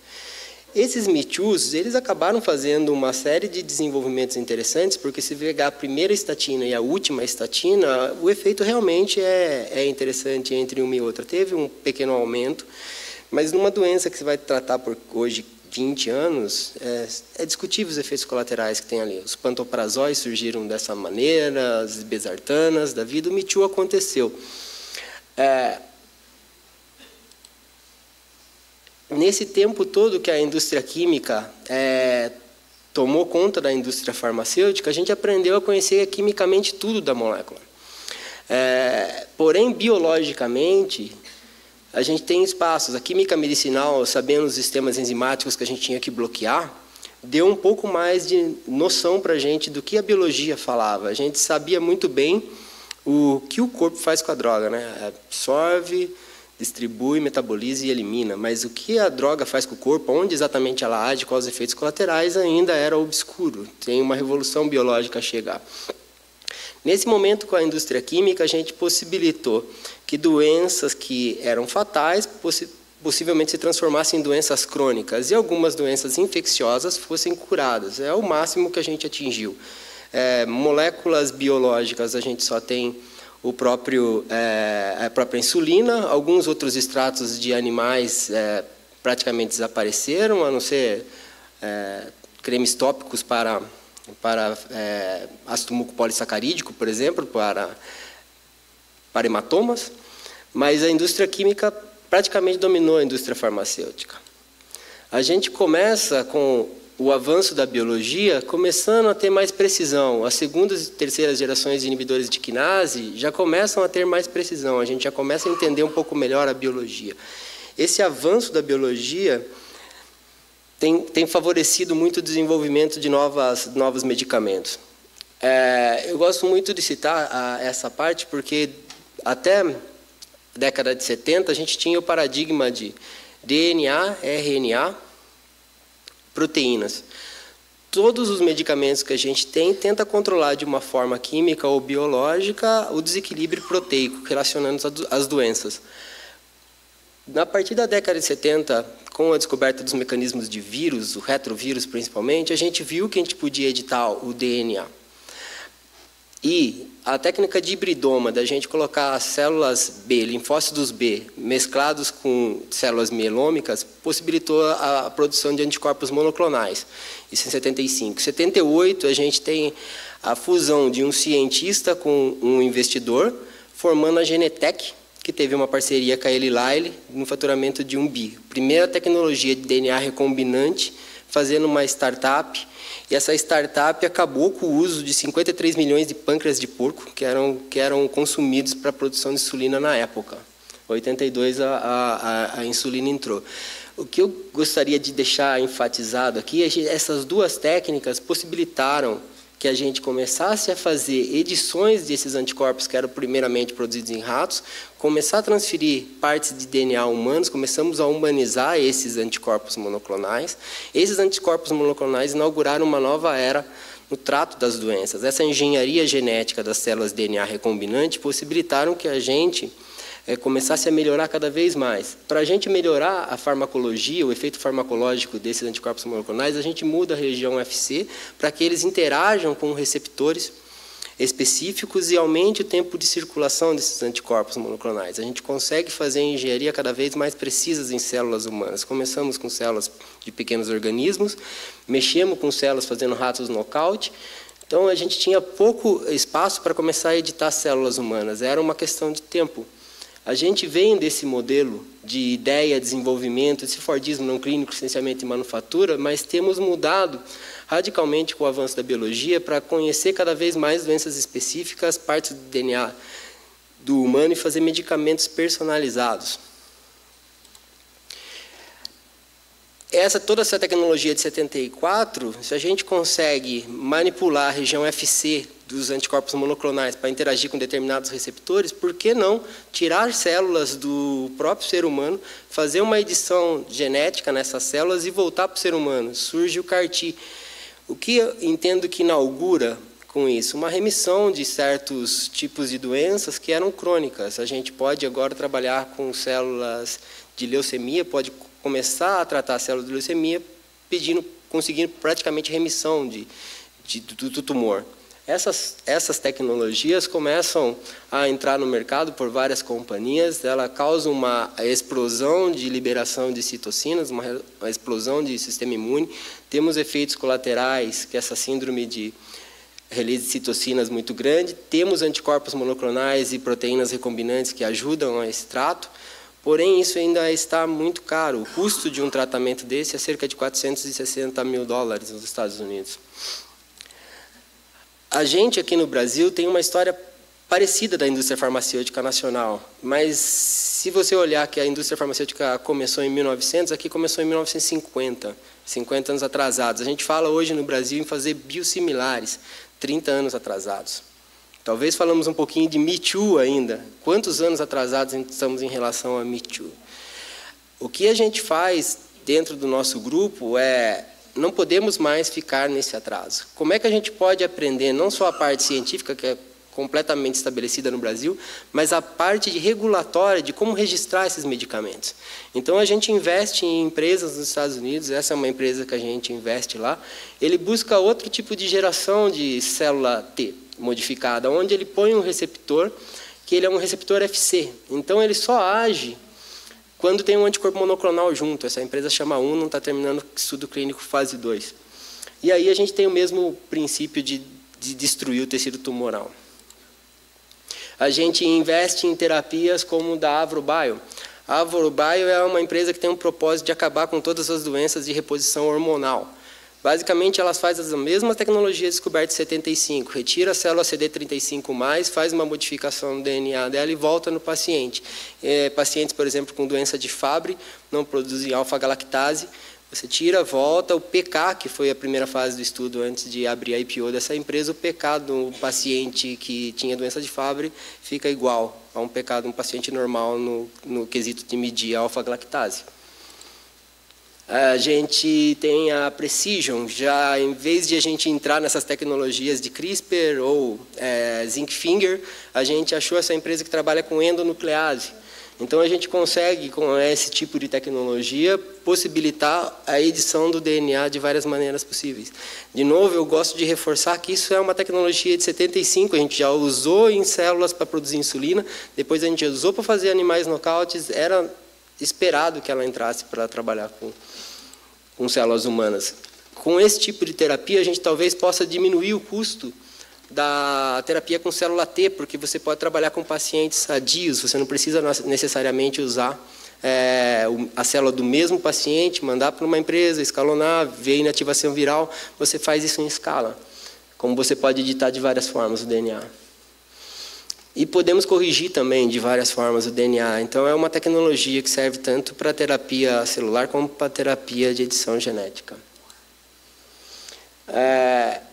Esses Me Toos, eles acabaram fazendo uma série de desenvolvimentos interessantes, porque se pegar a primeira estatina e a última estatina, o efeito realmente é interessante entre uma e outra. Teve um pequeno aumento, mas numa doença que você vai tratar por hoje 20 anos, é discutível os efeitos colaterais que tem ali. Os pantoprazóis surgiram dessa maneira, as besartanas da vida, o Me Too aconteceu. Nesse tempo todo que a indústria química tomou conta da indústria farmacêutica, a gente aprendeu a conhecer quimicamente tudo da molécula. Porém, biologicamente, a gente tem espaços. A química medicinal, sabendo os sistemas enzimáticos que a gente tinha que bloquear, deu um pouco mais de noção para a gente do que a biologia falava. A gente sabia muito bem o que o corpo faz com a droga, né? Absorve, distribui, metaboliza e elimina. Mas o que a droga faz com o corpo, onde exatamente ela age, quais os efeitos colaterais, ainda era obscuro. Tem uma revolução biológica a chegar. Nesse momento, com a indústria química, a gente possibilitou que doenças que eram fatais possivelmente se transformassem em doenças crônicas e algumas doenças infecciosas fossem curadas. É o máximo que a gente atingiu. Moléculas biológicas, a gente só tem a própria insulina, alguns outros extratos de animais praticamente desapareceram, a não ser cremes tópicos para ácido mucopolissacarídico, por exemplo, para hematomas, mas a indústria química praticamente dominou a indústria farmacêutica. A gente começa com o avanço da biologia, começando a ter mais precisão. As segundas e terceiras gerações de inibidores de quinase já começam a ter mais precisão, a gente já começa a entender um pouco melhor a biologia. Esse avanço da biologia tem favorecido muito o desenvolvimento de novos medicamentos. Eu gosto muito de citar essa parte, porque até a década de 70 a gente tinha o paradigma de DNA, RNA, proteínas. Todos os medicamentos que a gente tenta controlar de uma forma química ou biológica o desequilíbrio proteico, relacionando as doenças. A partir da década de 70, com a descoberta dos mecanismos de vírus, o retrovírus principalmente, a gente viu que a gente podia editar o DNA. E a técnica de hibridoma, da gente colocar as células B, linfócitos B, mesclados com células mielômicas, possibilitou a produção de anticorpos monoclonais. Isso em 75. Em 78, a gente tem a fusão de um cientista com um investidor, formando a Genetec, que teve uma parceria com a Eli Lilly no faturamento de 1 bi. Primeira tecnologia de DNA recombinante, fazendo uma startup. E essa startup acabou com o uso de 53 milhões de pâncreas de porco que eram consumidos para a produção de insulina na época. Em 82 a insulina entrou. O que eu gostaria de deixar enfatizado aqui é que essas duas técnicas possibilitaram que a gente começasse a fazer edições desses anticorpos que eram primeiramente produzidos em ratos, começar a transferir partes de DNA humanos, começamos a humanizar esses anticorpos monoclonais. Esses anticorpos monoclonais inauguraram uma nova era no trato das doenças. Essa engenharia genética das células DNA recombinante possibilitaram que a gente começasse a melhorar cada vez mais. Para a gente melhorar a farmacologia, o efeito farmacológico desses anticorpos monoclonais, a gente muda a região FC para que eles interajam com receptores específicos e aumente o tempo de circulação desses anticorpos monoclonais. A gente consegue fazer engenharia cada vez mais precisas em células humanas. Começamos com células de pequenos organismos, mexemos com células fazendo ratos nocaute. Então, a gente tinha pouco espaço para começar a editar células humanas. Era uma questão de tempo. A gente vem desse modelo de ideia, desenvolvimento, esse Fordismo não clínico, licenciamento e manufatura, mas temos mudado radicalmente com o avanço da biologia para conhecer cada vez mais doenças específicas, partes do DNA do humano e fazer medicamentos personalizados. Toda essa tecnologia de 74, se a gente consegue manipular a região FC dos anticorpos monoclonais para interagir com determinados receptores, por que não tirar células do próprio ser humano, fazer uma edição genética nessas células e voltar para o ser humano? Surge o CAR-T. O que eu entendo que inaugura com isso? Uma remissão de certos tipos de doenças que eram crônicas. A gente pode agora trabalhar com células de leucemia, pode começar a tratar a célula de leucemia conseguindo praticamente remissão do tumor. Essas tecnologias começam a entrar no mercado por várias companhias, ela causa uma explosão de liberação de citocinas, uma explosão de sistema imune, temos efeitos colaterais, que é essa síndrome de release de citocinas muito grande, temos anticorpos monoclonais e proteínas recombinantes que ajudam a esse trato, porém isso ainda está muito caro, o custo de um tratamento desse é cerca de $460 mil nos Estados Unidos. A gente aqui no Brasil tem uma história parecida da indústria farmacêutica nacional, mas se você olhar que a indústria farmacêutica começou em 1900, aqui começou em 1950, 50 anos atrasados. A gente fala hoje no Brasil em fazer biosimilares, 30 anos atrasados. Talvez falamos um pouquinho de Me Too ainda. Quantos anos atrasados estamos em relação a Me Too? O que a gente faz dentro do nosso grupo é... não podemos mais ficar nesse atraso. Como é que a gente pode aprender não só a parte científica, que é completamente estabelecida no Brasil, mas a parte de regulatória, de como registrar esses medicamentos. Então, a gente investe em empresas nos Estados Unidos, essa é uma empresa que a gente investe lá, ele busca outro tipo de geração de célula T modificada, onde ele põe um receptor, que ele é um receptor FC. Então, ele só age quando tem um anticorpo monoclonal junto. Essa empresa chama Uno, está terminando estudo clínico fase 2. E aí a gente tem o mesmo princípio de destruir o tecido tumoral. A gente investe em terapias como da AvroBio. A AvroBio é uma empresa que tem um propósito de acabar com todas as doenças de reposição hormonal. Basicamente, elas fazem a mesma tecnologia descoberta em 75, retira a célula CD35+, faz uma modificação no DNA dela e volta no paciente. Pacientes, por exemplo, com doença de Fabry, não produzem alfa-galactase, você tira, volta, o PK, que foi a primeira fase do estudo antes de abrir a IPO dessa empresa, o PK do paciente que tinha doença de Fabry fica igual a um PK de um paciente normal no quesito de medir a alfa-galactase. A gente tem a Precision, já em vez de a gente entrar nessas tecnologias de CRISPR ou zinc finger, a gente achou essa empresa que trabalha com endonuclease. Então, a gente consegue, com esse tipo de tecnologia, possibilitar a edição do DNA de várias maneiras possíveis. De novo, eu gosto de reforçar que isso é uma tecnologia de 75, a gente já usou em células para produzir insulina, depois a gente usou para fazer animais nocautes, era esperado que ela entrasse para trabalhar com células humanas. Com esse tipo de terapia, a gente talvez possa diminuir o custo da terapia com célula T, porque você pode trabalhar com pacientes sadios, você não precisa necessariamente usar a célula do mesmo paciente, mandar para uma empresa, escalonar, ver inativação viral, você faz isso em escala, como você pode editar de várias formas o DNA. E podemos corrigir também de várias formas o DNA. Então, é uma tecnologia que serve tanto para terapia celular como para terapia de edição genética.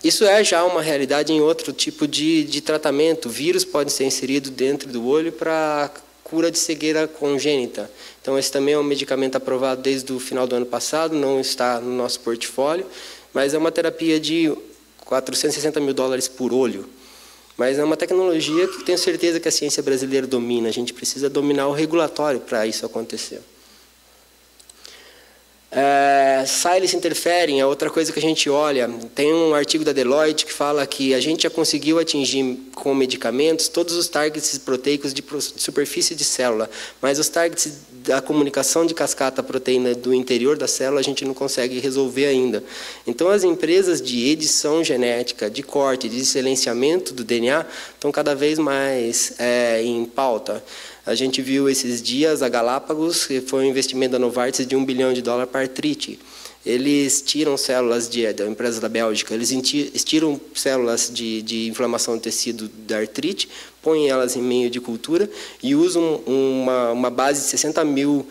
Isso é já uma realidade em outro tipo de tratamento. Vírus podem ser inseridos dentro do olho para cura de cegueira congênita. Então, esse também é um medicamento aprovado desde o final do ano passado, não está no nosso portfólio, mas é uma terapia de $460 mil por olho. Mas é uma tecnologia que tenho certeza que a ciência brasileira domina. A gente precisa dominar o regulatório para isso acontecer. Silence interferem é outra coisa que a gente olha. Tem um artigo da Deloitte que fala que a gente já conseguiu atingir com medicamentos todos os targets proteicos de superfície de célula, mas os targets da comunicação de cascata proteína do interior da célula a gente não consegue resolver ainda. Então, as empresas de edição genética, de corte, de silenciamento do DNA estão cada vez mais em pauta. A gente viu esses dias a Galápagos, que foi um investimento da Novartis de $1 bilhão para artrite. Eles tiram células da empresa da Bélgica, eles tiram células de inflamação do tecido da artrite, põem elas em meio de cultura e usam uma base de 60 mil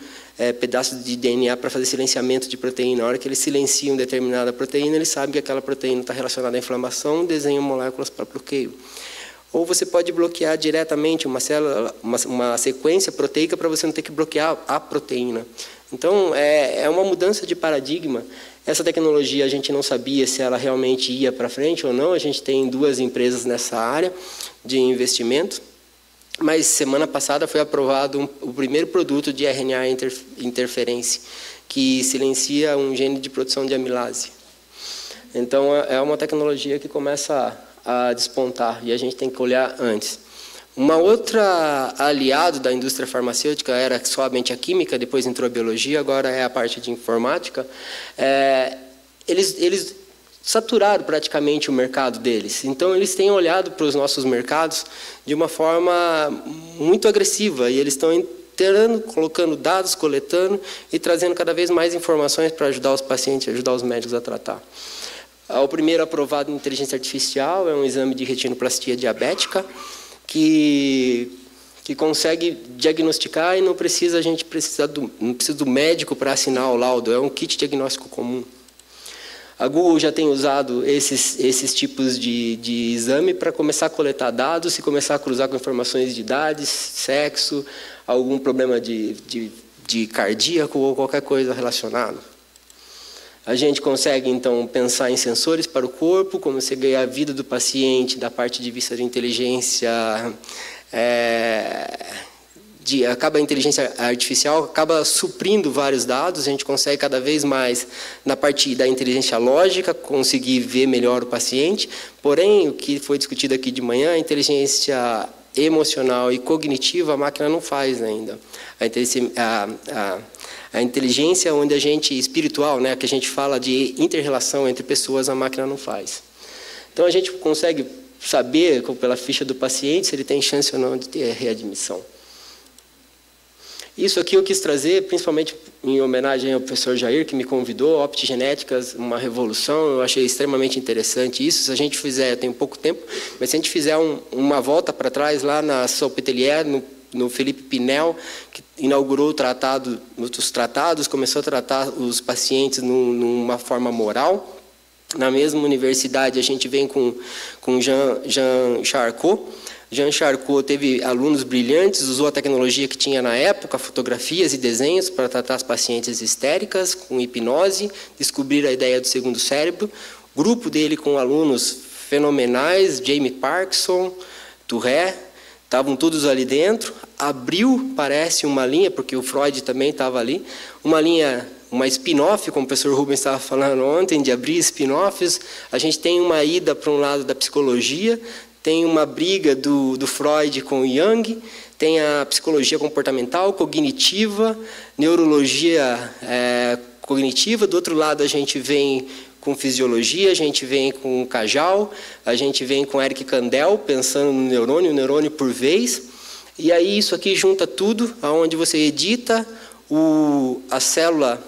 pedaços de DNA para fazer silenciamento de proteína. Na hora que eles silenciam determinada proteína, eles sabem que aquela proteína está relacionada à inflamação, desenham moléculas para bloqueio. Ou você pode bloquear diretamente uma sequência proteica para você não ter que bloquear a proteína. Então, é uma mudança de paradigma. Essa tecnologia a gente não sabia se ela realmente ia para frente ou não. A gente tem 2 empresas nessa área de investimento. Mas semana passada foi aprovado o primeiro produto de RNA interferência, que silencia um gene de produção de amilase. Então, é uma tecnologia que começa a despontar, e a gente tem que olhar antes. Uma outra aliado da indústria farmacêutica era somente a química, depois entrou a biologia, agora é a parte de informática. Eles saturaram praticamente o mercado deles. Então, eles têm olhado para os nossos mercados de uma forma muito agressiva, e eles estão entrando, colocando dados, coletando e trazendo cada vez mais informações para ajudar os pacientes, ajudar os médicos a tratar. O primeiro aprovado em inteligência artificial é um exame de retinoplastia diabética, que consegue diagnosticar e não precisa do médico para assinar o laudo, é um kit diagnóstico comum. A Google já tem usado esses tipos de exame para começar a coletar dados e começar a cruzar com informações de idade, sexo, algum problema de cardíaco ou qualquer coisa relacionada. A gente consegue, então, pensar em sensores para o corpo, como você ganha a vida do paciente, da parte de vista de inteligência, a inteligência artificial acaba suprindo vários dados, a gente consegue cada vez mais, na parte da inteligência lógica, conseguir ver melhor o paciente, porém, o que foi discutido aqui de manhã, a inteligência emocional e cognitiva, a máquina não faz ainda. A inteligência onde a gente, espiritual, né, que a gente fala de inter-relação entre pessoas, a máquina não faz. Então, a gente consegue saber, pela ficha do paciente, se ele tem chance ou não de ter readmissão. Isso aqui eu quis trazer, principalmente em homenagem ao professor Jair, que me convidou, Optigenéticas, uma revolução, eu achei extremamente interessante isso. Se a gente fizer, tem pouco tempo, mas se a gente fizer uma volta para trás, lá na Salpêtrière, no Felipe Pinel, que inaugurou os tratados, começou a tratar os pacientes numa forma moral. Na mesma universidade, a gente vem com Jean Charcot. Jean Charcot teve alunos brilhantes, usou a tecnologia que tinha na época, fotografias e desenhos, para tratar as pacientes histéricas, com hipnose, descobrir a ideia do segundo cérebro. O grupo dele com alunos fenomenais, Jamie Parkinson, Tourette, estavam todos ali dentro, abriu, parece, uma linha, porque o Freud também estava ali, uma spin-off, como o professor Rubens estava falando ontem, de abrir spin-offs. A gente tem uma ida para um lado da psicologia, tem uma briga do Freud com o Jung, tem a psicologia comportamental, cognitiva, neurologia cognitiva. Do outro lado, a gente vem com fisiologia, a gente vem com Cajal, a gente vem com Eric Kandel, pensando no neurônio, o neurônio por vez. E aí isso aqui junta tudo, onde você edita a célula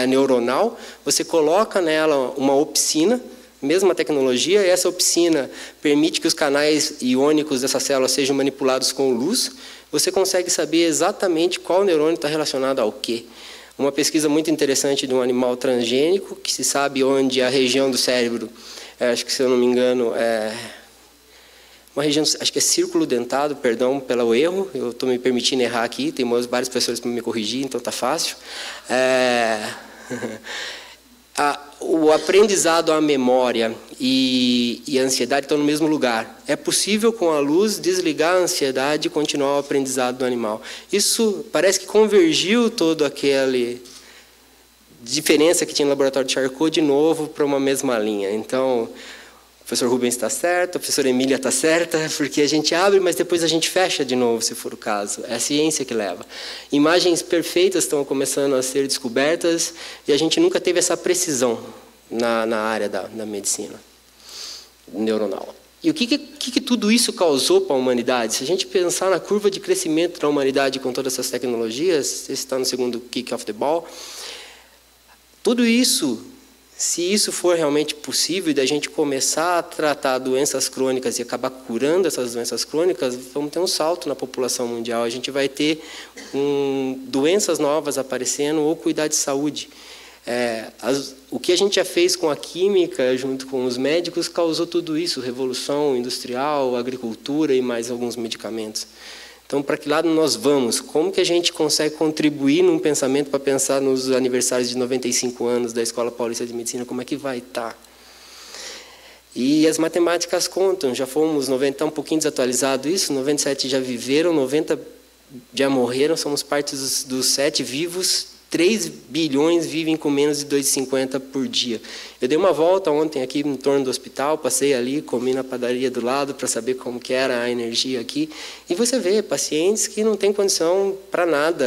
neuronal, você coloca nela uma opsina, mesma tecnologia, e essa opsina permite que os canais iônicos dessa célula sejam manipulados com luz. Você consegue saber exatamente qual neurônio está relacionado ao quê. Uma pesquisa muito interessante de um animal transgênico, que se sabe onde a região do cérebro, acho que, se eu não me engano, uma região, acho que é círculo dentado, perdão pelo erro, eu estou me permitindo errar aqui, tem vários professores para me corrigir, então está fácil. O aprendizado, a memória e a ansiedade estão no mesmo lugar. É possível, com a luz, desligar a ansiedade e continuar o aprendizado do animal. Isso parece que convergiu toda aquela diferença que tinha no laboratório de Charcot de novo para uma mesma linha. Então, o professor Rubens está certo, a professora Emília está certa, porque a gente abre, mas depois a gente fecha de novo, se for o caso. É a ciência que leva. Imagens perfeitas estão começando a ser descobertas e a gente nunca teve essa precisão na área da medicina neuronal. E o que tudo isso causou para a humanidade? Se a gente pensar na curva de crescimento da humanidade com todas essas tecnologias, esse está no segundo kick of the ball, tudo isso, se isso for realmente possível da gente começar a tratar doenças crônicas e acabar curando essas doenças crônicas, vamos ter um salto na população mundial. A gente vai ter doenças novas aparecendo ou cuidar de saúde. O que a gente já fez com a química, junto com os médicos, causou tudo isso, revolução industrial, agricultura e mais alguns medicamentos. Então, para que lado nós vamos? Como que a gente consegue contribuir num pensamento para pensar nos aniversários de 95 anos da Escola Paulista de Medicina? Como é que vai estar? E as matemáticas contam, já fomos 90, está um pouquinho desatualizado isso, 97 já viveram, 90 já morreram, somos parte dos 7 vivos, 3 bilhões vivem com menos de 2,50 por dia. Eu dei uma volta ontem aqui em torno do hospital, passei ali, comi na padaria do lado para saber como que era a energia aqui. E você vê pacientes que não têm condição para nada.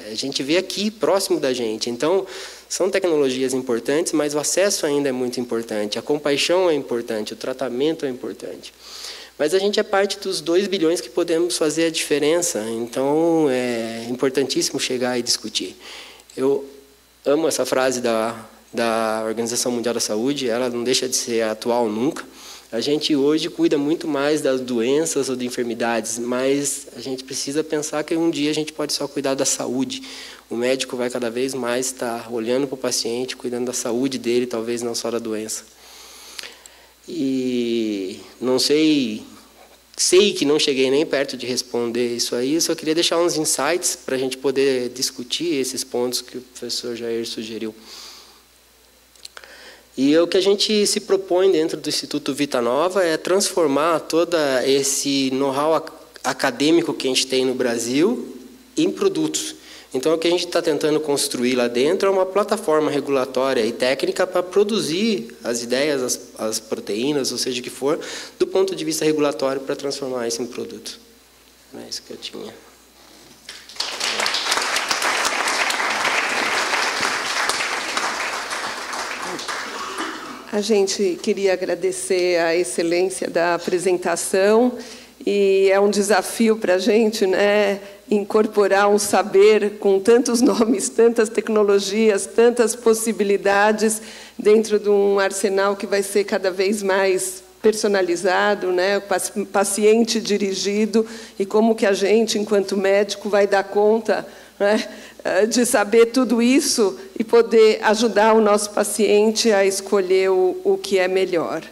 A gente vê aqui, próximo da gente. Então, são tecnologias importantes, mas o acesso ainda é muito importante. A compaixão é importante, o tratamento é importante. Mas a gente é parte dos 2 bilhões que podemos fazer a diferença. Então, é importantíssimo chegar e discutir. Eu amo essa frase da Organização Mundial da Saúde, ela não deixa de ser atual nunca. A gente hoje cuida muito mais das doenças ou de enfermidades, mas a gente precisa pensar que um dia a gente pode só cuidar da saúde. O médico vai cada vez mais estar olhando para o paciente, cuidando da saúde dele, talvez não só da doença. E não sei que não cheguei nem perto de responder isso aí, só queria deixar uns insights para a gente poder discutir esses pontos que o professor Jair sugeriu. E o que a gente se propõe dentro do Instituto Vita Nova é transformar todo esse know-how acadêmico que a gente tem no Brasil em produtos. Então, o que a gente está tentando construir lá dentro é uma plataforma regulatória e técnica para produzir as ideias, as proteínas, ou seja o que for, do ponto de vista regulatório para transformar isso em produto. É isso que eu tinha. A gente queria agradecer a excelência da apresentação e é um desafio para a gente, né, incorporar um saber com tantos nomes, tantas tecnologias, tantas possibilidades dentro de um arsenal que vai ser cada vez mais personalizado, né, paciente dirigido, e como que a gente, enquanto médico, vai dar conta, né, de saber tudo isso e poder ajudar o nosso paciente a escolher o que é melhor.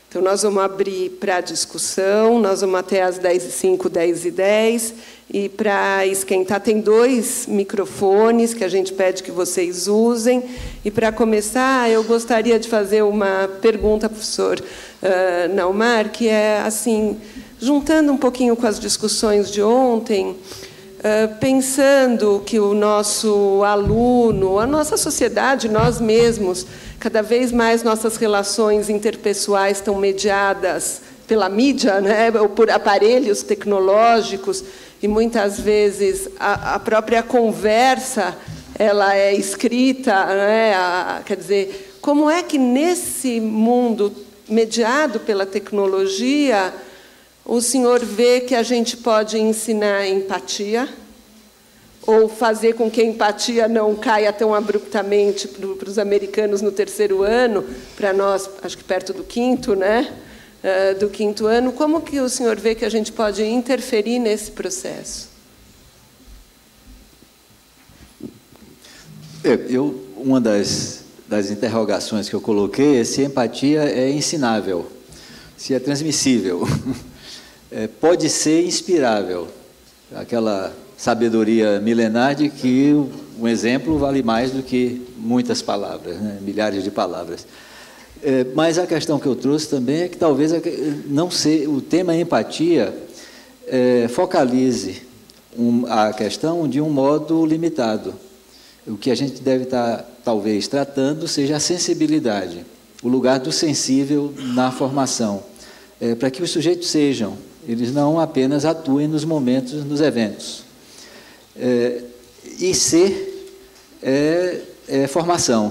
Então, nós vamos abrir para discussão, nós vamos até às 10h05, 10h10, e para esquentar tem 2 microfones que a gente pede que vocês usem. E, para começar, eu gostaria de fazer uma pergunta ao professor Naumar, que é, assim, juntando um pouquinho com as discussões de ontem, pensando que o nosso aluno, a nossa sociedade, nós mesmos, cada vez mais nossas relações interpessoais estão mediadas pela mídia, né, ou por aparelhos tecnológicos, e muitas vezes a própria conversa ela é escrita, né, quer dizer, como é que nesse mundo mediado pela tecnologia o senhor vê que a gente pode ensinar empatia? Ou fazer com que a empatia não caia tão abruptamente para os americanos no 3º ano, para nós, acho que perto do 5º, né? Do 5º ano. Como que o senhor vê que a gente pode interferir nesse processo? Uma das interrogações que eu coloquei é se a empatia é ensinável, se é transmissível. Pode ser inspirável, aquela sabedoria milenar de que um exemplo vale mais do que muitas palavras, né? Milhares de palavras. Mas a questão que eu trouxe também é que talvez o tema empatia focalize a questão de um modo limitado. O que a gente deve estar, talvez, tratando seja a sensibilidade, o lugar do sensível na formação, para que os sujeitos sejam, eles não apenas atuem nos momentos, nos eventos. E ser é formação,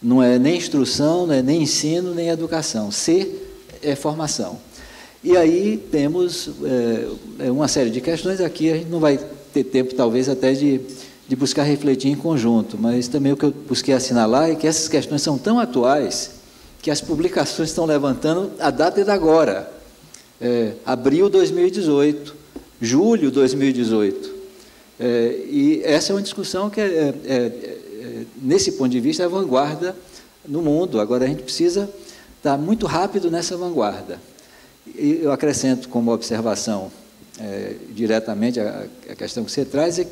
não é nem instrução, não é nem ensino, nem educação. Ser é formação. E aí temos uma série de questões aqui, a gente não vai ter tempo, talvez, até de buscar refletir em conjunto, mas também o que eu busquei assinalar é que essas questões são tão atuais que as publicações estão levantando a data de agora, abril de 2018, julho de 2018. E essa é uma discussão que nesse ponto de vista, é a vanguarda no mundo. Agora, a gente precisa estar muito rápido nessa vanguarda. E eu acrescento como observação, diretamente, a questão que você traz, é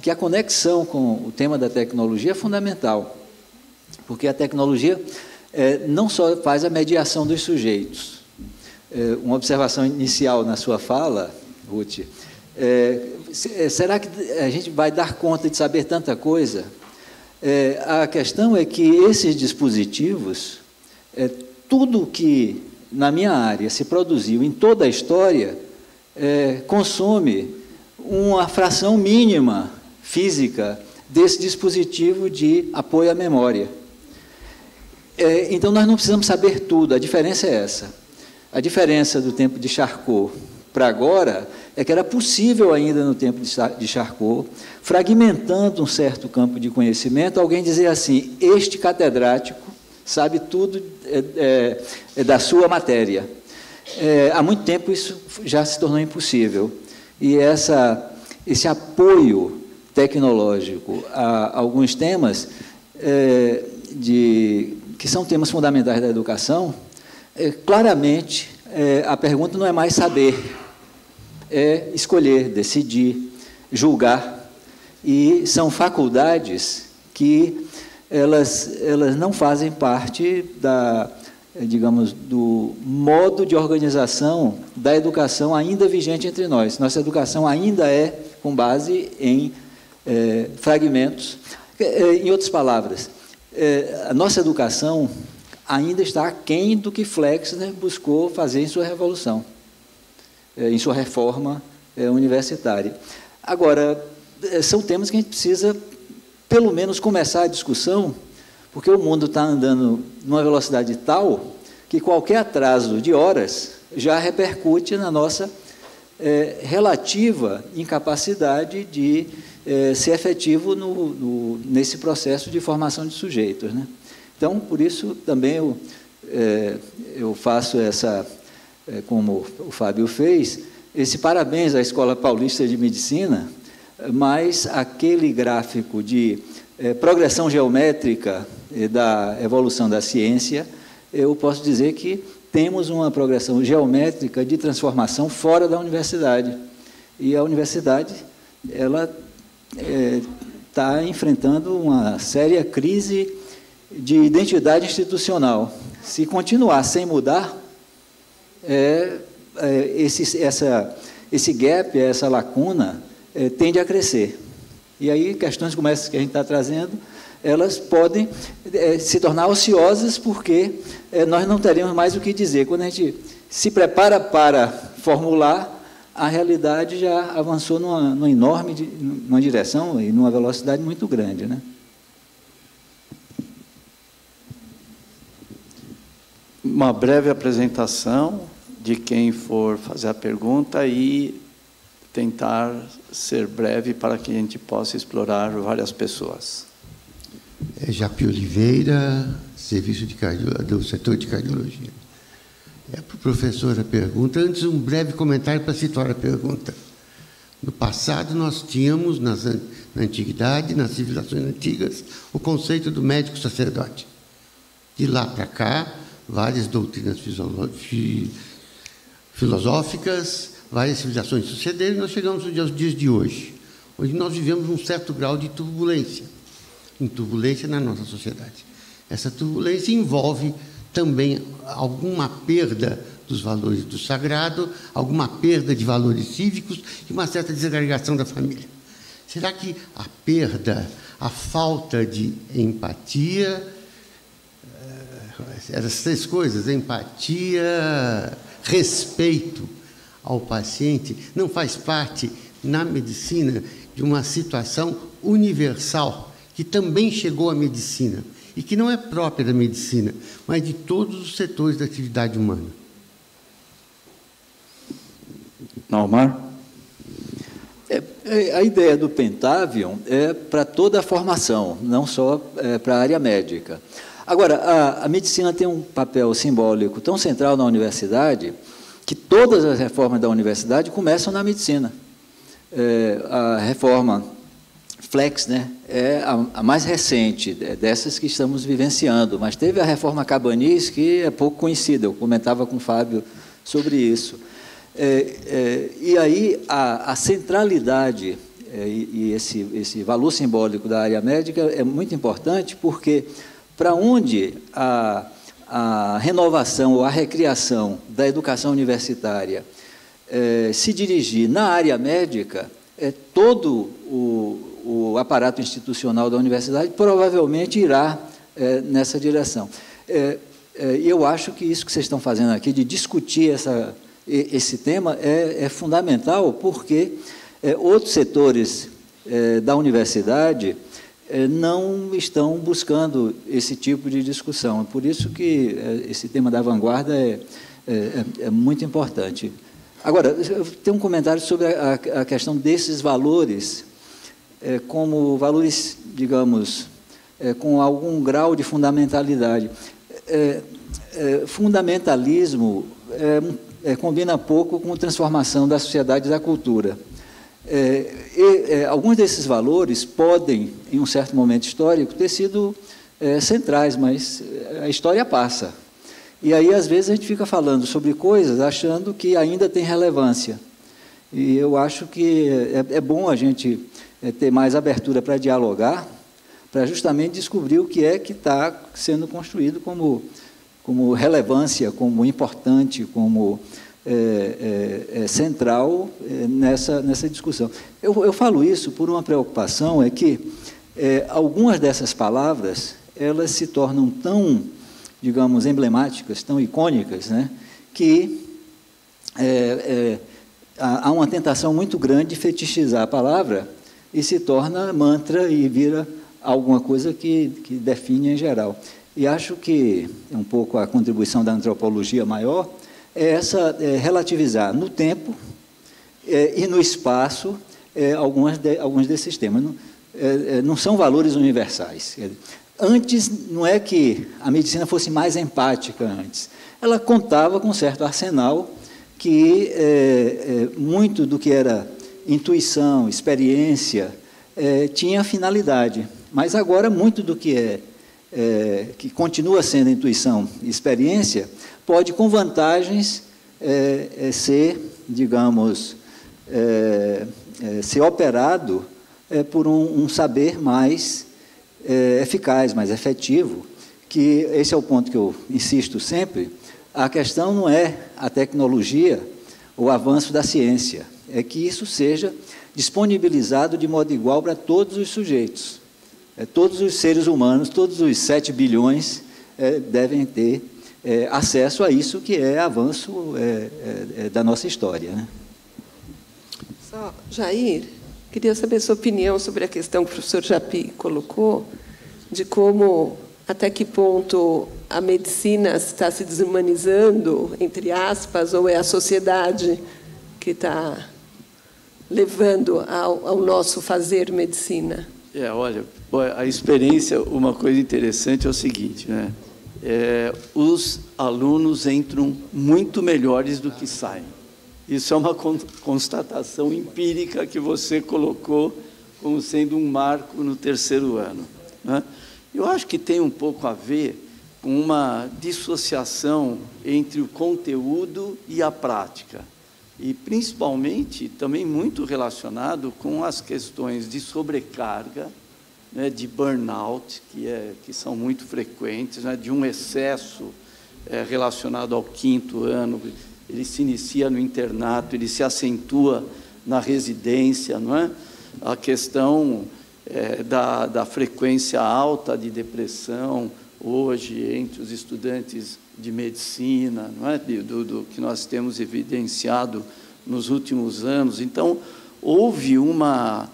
que a conexão com o tema da tecnologia é fundamental, porque a tecnologia não só faz a mediação dos sujeitos. Uma observação inicial na sua fala, Ruth, será que a gente vai dar conta de saber tanta coisa? A questão é que esses dispositivos, tudo que na minha área se produziu em toda a história, consome uma fração mínima física desse dispositivo de apoio à memória. Então, nós não precisamos saber tudo, a diferença é essa. A diferença do tempo de Charcot para agora é que era possível ainda no tempo de Charcot, fragmentando um certo campo de conhecimento, alguém dizer assim, este catedrático sabe tudo da sua matéria. Há muito tempo isso já se tornou impossível. E esse apoio tecnológico a alguns temas que são temas fundamentais da educação, claramente a pergunta não é mais saber, é escolher, decidir, julgar, e são faculdades que elas não fazem parte digamos, do modo de organização da educação ainda vigente entre nós. Nossa educação ainda é com base em fragmentos. Em outras palavras, a nossa educação ainda está aquém do que Flexner buscou fazer em sua revolução, em sua reforma universitária. Agora, são temas que a gente precisa, pelo menos, começar a discussão, porque o mundo está andando numa velocidade tal que qualquer atraso de horas já repercute na nossa relativa incapacidade de ser efetivo nesse processo de formação de sujeitos, né? Então, por isso, também eu faço como o Fábio fez, esse parabéns à Escola Paulista de Medicina, mas aquele gráfico de progressão geométrica da evolução da ciência, eu posso dizer que temos uma progressão geométrica de transformação fora da universidade. E a universidade, ela está enfrentando uma séria crise de identidade institucional. Se continuar sem mudar, esse gap, essa lacuna, tende a crescer. E aí, questões como essas que a gente está trazendo, elas podem se tornar ociosas, porque nós não teremos mais o que dizer. Quando a gente se prepara para formular, a realidade já avançou numa direção e numa velocidade muito grande, né? Uma breve apresentação de quem for fazer a pergunta e tentar ser breve para que a gente possa explorar várias pessoas. Japi Oliveira, serviço do setor de cardiologia. Para o professor a pergunta. Antes, um breve comentário para situar a pergunta. No passado, nós tínhamos, na antiguidade, nas civilizações antigas, o conceito do médico sacerdote. De lá para cá, várias doutrinas filosóficas, várias civilizações sucederam, e nós chegamos aos dias de hoje. Hoje nós vivemos um certo grau de turbulência na nossa sociedade. Essa turbulência envolve também alguma perda dos valores do sagrado, alguma perda de valores cívicos e uma certa desagregação da família. Será que a perda, a falta de empatia, essas três coisas, empatia, respeito ao paciente, não faz parte, na medicina, de uma situação universal, que também chegou à medicina, e que não é própria da medicina, mas de todos os setores da atividade humana? Naumar? A ideia do Pentavium é para toda a formação, não só para a área médica. Agora, a medicina tem um papel simbólico tão central na universidade que todas as reformas da universidade começam na medicina. A reforma Flex, né, é a mais recente dessas que estamos vivenciando, mas teve a reforma Cabanis, que é pouco conhecida, eu comentava com o Fábio sobre isso. E aí a centralidade e esse valor simbólico da área médica é muito importante, porque para onde a renovação ou a recriação da educação universitária se dirigir na área médica, todo o aparato institucional da universidade provavelmente irá nessa direção. E eu acho que isso que vocês estão fazendo aqui, de discutir esse tema, é fundamental, porque outros setores da universidade não estão buscando esse tipo de discussão. É por isso que esse tema da vanguarda é muito importante. Agora, eu tenho um comentário sobre a questão desses valores, como valores, digamos, com algum grau de fundamentalidade. Fundamentalismo combina pouco com transformação da sociedade e da cultura. Alguns desses valores podem, em um certo momento histórico, ter sido centrais, mas a história passa. E aí, às vezes, a gente fica falando sobre coisas achando que ainda tem relevância. E eu acho que é bom a gente ter mais abertura para dialogar, para justamente descobrir o que é que está sendo construído como relevância, como importante, como central nessa discussão. Eu falo isso por uma preocupação, é que algumas dessas palavras, elas se tornam tão, digamos, emblemáticas, tão icônicas, né, que há uma tentação muito grande de fetichizar a palavra e se torna mantra e vira alguma coisa que define em geral. E acho que um pouco a contribuição da antropologia maior relativizar no tempo e no espaço alguns desses temas. Não são valores universais. Antes, não é que a medicina fosse mais empática antes. Ela contava com um certo arsenal que muito do que era intuição, experiência, tinha finalidade. Mas agora, muito do que que continua sendo intuição e experiência, pode, com vantagens, ser, digamos, ser operado por um saber mais eficaz, mais efetivo, que esse é o ponto que eu insisto sempre. A questão não é a tecnologia ou o avanço da ciência, é que isso seja disponibilizado de modo igual para todos os sujeitos. Todos os seres humanos, todos os 7 bilhões devem ter acesso a isso que é avanço da nossa história, né? Só, Jair, queria saber a sua opinião sobre a questão que o professor Japy colocou, de como, até que ponto a medicina está se desumanizando, entre aspas, ou é a sociedade que está levando ao nosso fazer medicina? Olha, a experiência, uma coisa interessante é o seguinte, né? Os alunos entram muito melhores do que saem. Isso é uma constatação empírica que você colocou como sendo um marco no 3º ano, né? Eu acho que tem um pouco a ver com uma dissociação entre o conteúdo e a prática. E, principalmente, também muito relacionado com as questões de sobrecarga, né, de burnout, que são muito frequentes, né, de um excesso relacionado ao 5º ano. Ele se inicia no internato, ele se acentua na residência, não é? A questão da frequência alta de depressão, hoje, entre os estudantes de medicina, não é? do que nós temos evidenciado nos últimos anos. Então, houve uma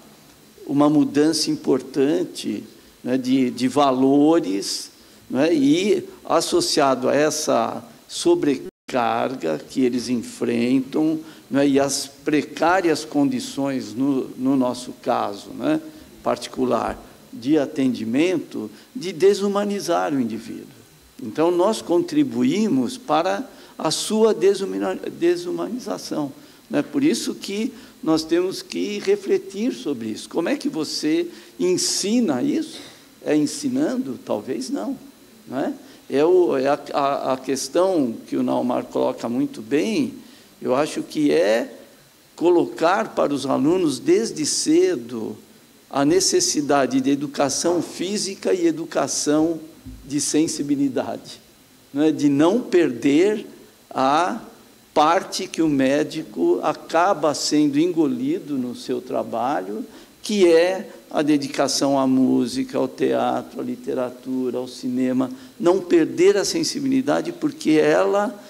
mudança importante, né, de valores, né, e associado a essa sobrecarga que eles enfrentam, né, e as precárias condições, no nosso caso, né, particular, de atendimento, de desumanizar o indivíduo. Então, nós contribuímos para a sua desumanização, né? Por isso que nós temos que refletir sobre isso. Como é que você ensina isso? Ensinando? Talvez não, não é? A questão que o Naumar coloca muito bem, eu acho que colocar para os alunos, desde cedo, a necessidade de educação física e educação de sensibilidade, não é? De não perder a parte que o médico acaba sendo engolido no seu trabalho, que é a dedicação à música, ao teatro, à literatura, ao cinema, não perder a sensibilidade, porque ela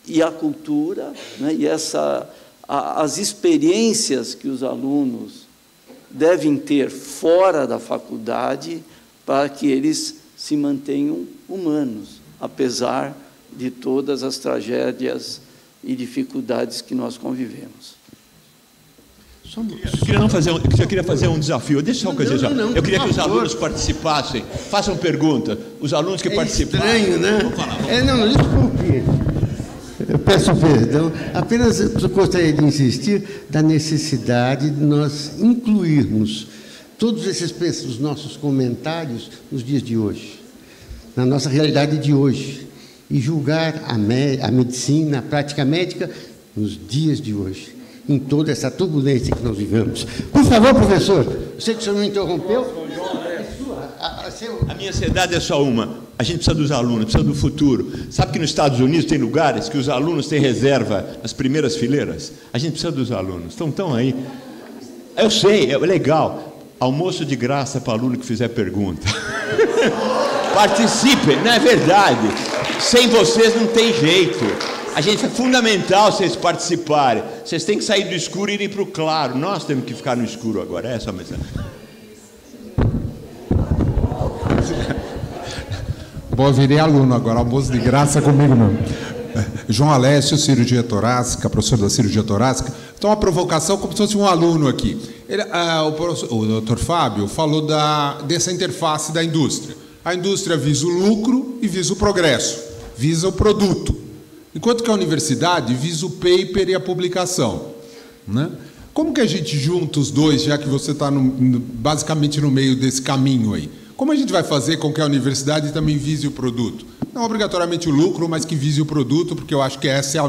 e a cultura, né, e as experiências que os alunos devem ter fora da faculdade para que eles se mantenham humanos, apesar de todas as tragédias e dificuldades que nós convivemos. Eu queria fazer um desafio. Deixa só uma coisa já. Eu queria que os alunos participassem. Façam pergunta. Os alunos que participaram. É estranho, né? Não, desculpe. Eu peço perdão. Apenas eu gostaria de insistir da necessidade de nós incluirmos todos os nossos comentários nos dias de hoje, na nossa realidade de hoje, e julgar a medicina, a prática médica, nos dias de hoje, em toda essa turbulência que nós vivemos. Por favor, professor, eu sei que o senhor me interrompeu. A minha ansiedade é só uma. A gente precisa dos alunos, precisa do futuro. Sabe que nos Estados Unidos tem lugares que os alunos têm reserva nas primeiras fileiras? A gente precisa dos alunos. Estão aí. Eu sei, é legal. Almoço de graça para aluno que fizer pergunta. Participem, não é verdade? Sem vocês não tem jeito. A gente é fundamental vocês participarem. Vocês têm que sair do escuro e irem para o claro. Nós temos que ficar no escuro agora. Essa é a mensagem. Bom, eu virei aluno agora, almoço de graça comigo mesmo. João Alessio, cirurgia torácica, professor da cirurgia torácica. Então, uma provocação como se fosse um aluno aqui. O Dr. Fábio falou dessa interface da indústria. A indústria visa o lucro e visa o progresso, visa o produto. Enquanto que a universidade visa o paper e a publicação, né? Como que a gente junta os dois, já que você está basicamente no meio desse caminho aí? Como a gente vai fazer com que a universidade também vise o produto? Não obrigatoriamente o lucro, mas que vise o produto, porque eu acho que essa é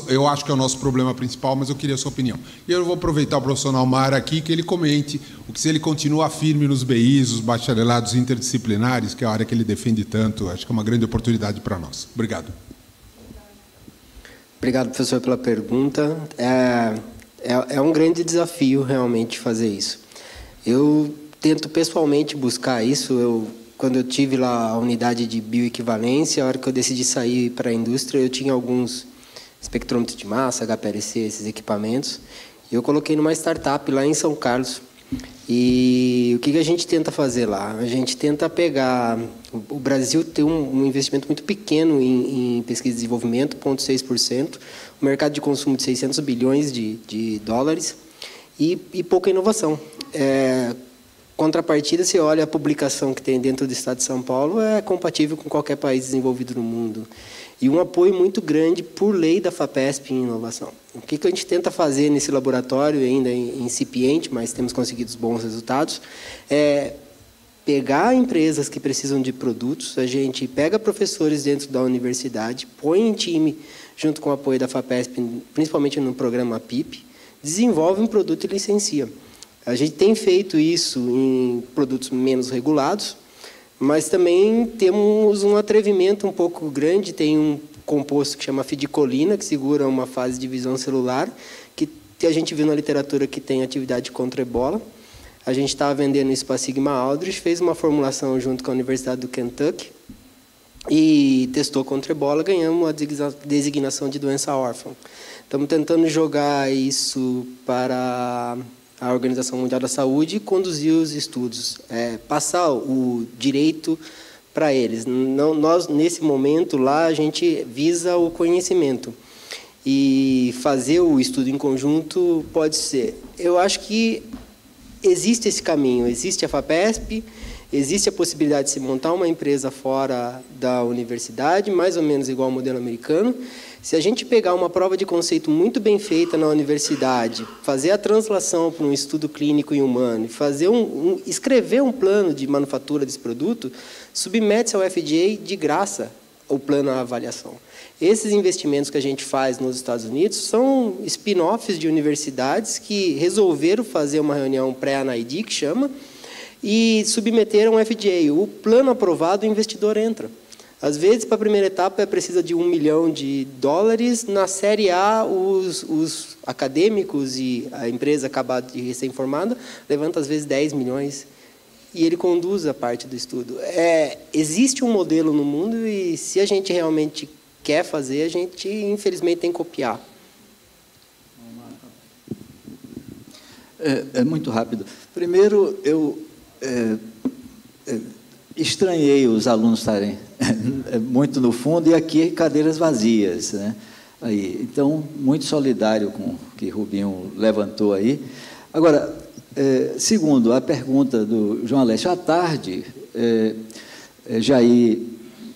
eu acho que é o nosso problema principal, mas eu queria a sua opinião. E eu vou aproveitar o professor Naumar aqui, que ele comente se ele continua firme nos BIs, os bacharelados interdisciplinares, que é a área que ele defende tanto. Acho que é uma grande oportunidade para nós. Obrigado. Obrigado, professor, pela pergunta. É um grande desafio, realmente, fazer isso. Eu tento pessoalmente buscar isso. Quando eu tive lá a unidade de bioequivalência, a hora que eu decidi sair para a indústria, eu tinha alguns espectrômetros de massa, HPLC, esses equipamentos, e eu coloquei numa startup lá em São Carlos. E o que a gente tenta fazer lá? A gente tenta pegar... O Brasil tem um investimento muito pequeno em pesquisa e desenvolvimento, 0,6%, um mercado de consumo de 600 bilhões de dólares e pouca inovação. Contrapartida, você olha a publicação que tem dentro do Estado de São Paulo, é compatível com qualquer país desenvolvido no mundo. E um apoio muito grande, por lei da FAPESP, em inovação. O que a gente tenta fazer nesse laboratório, ainda incipiente, mas temos conseguido bons resultados, é pegar empresas que precisam de produtos, a gente pega professores dentro da universidade, põe em time, junto com o apoio da FAPESP, principalmente no programa PIP, desenvolve um produto e licencia. A gente tem feito isso em produtos menos regulados, mas também temos um atrevimento um pouco grande. Tem um composto que chama fidicolina, que segura uma fase de divisão celular, que a gente viu na literatura que tem atividade contra a ebola. A gente estava vendendo isso para a Sigma Aldrich, fez uma formulação junto com a Universidade do Kentucky e testou contra a ebola, ganhamos a designação de doença órfã. Estamos tentando jogar isso para a Organização Mundial da Saúde e conduzir os estudos, passar o direito para eles. Nós, nesse momento, lá, a gente visa o conhecimento. E fazer o estudo em conjunto pode ser. Eu acho que existe esse caminho, existe a FAPESP, existe a possibilidade de se montar uma empresa fora da universidade, mais ou menos igual ao modelo americano. Se a gente pegar uma prova de conceito muito bem feita na universidade, fazer a translação para um estudo clínico em humano, e escrever um plano de manufatura desse produto, submete-se ao FDA de graça o plano à avaliação. Esses investimentos que a gente faz nos Estados Unidos são spin-offs de universidades que resolveram fazer uma reunião pré-ANAID, que chama, e submeteram ao FDA. O plano aprovado, o investidor entra. Às vezes, para a primeira etapa, precisa de $1 milhão. Na série A, os acadêmicos e a empresa acabada de recém-formada levanta, às vezes, 10 milhões. E ele conduz a parte do estudo. Existe um modelo no mundo e, se a gente realmente quer fazer, a gente, infelizmente, tem que copiar. É muito rápido. Primeiro, eu estranhei os alunos estarem muito no fundo e aqui cadeiras vazias, né? Aí, então, muito solidário com o que Rubinho levantou aí. Agora, segundo, a pergunta do João Alessio, à tarde, Jair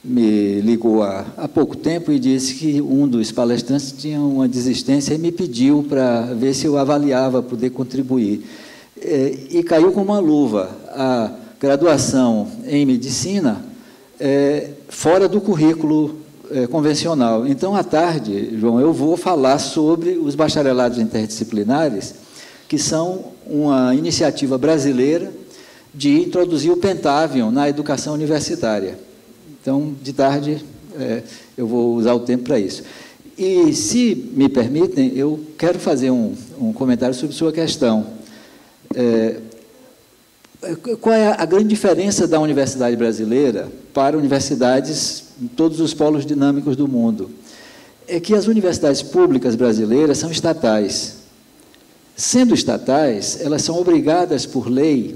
me ligou há pouco tempo e disse que um dos palestrantes tinha uma desistência e me pediu para ver se eu avaliava, poder contribuir. E caiu como uma luva a graduação em medicina fora do currículo convencional. Então, à tarde, João, eu vou falar sobre os bacharelados interdisciplinares, que são uma iniciativa brasileira de introduzir o Pentavion na educação universitária. Então, de tarde, eu vou usar o tempo para isso. E, se me permitem, eu quero fazer um comentário sobre sua questão. Qual é a grande diferença da universidade brasileira para universidades em todos os polos dinâmicos do mundo? É que as universidades públicas brasileiras são estatais. Sendo estatais, elas são obrigadas, por lei,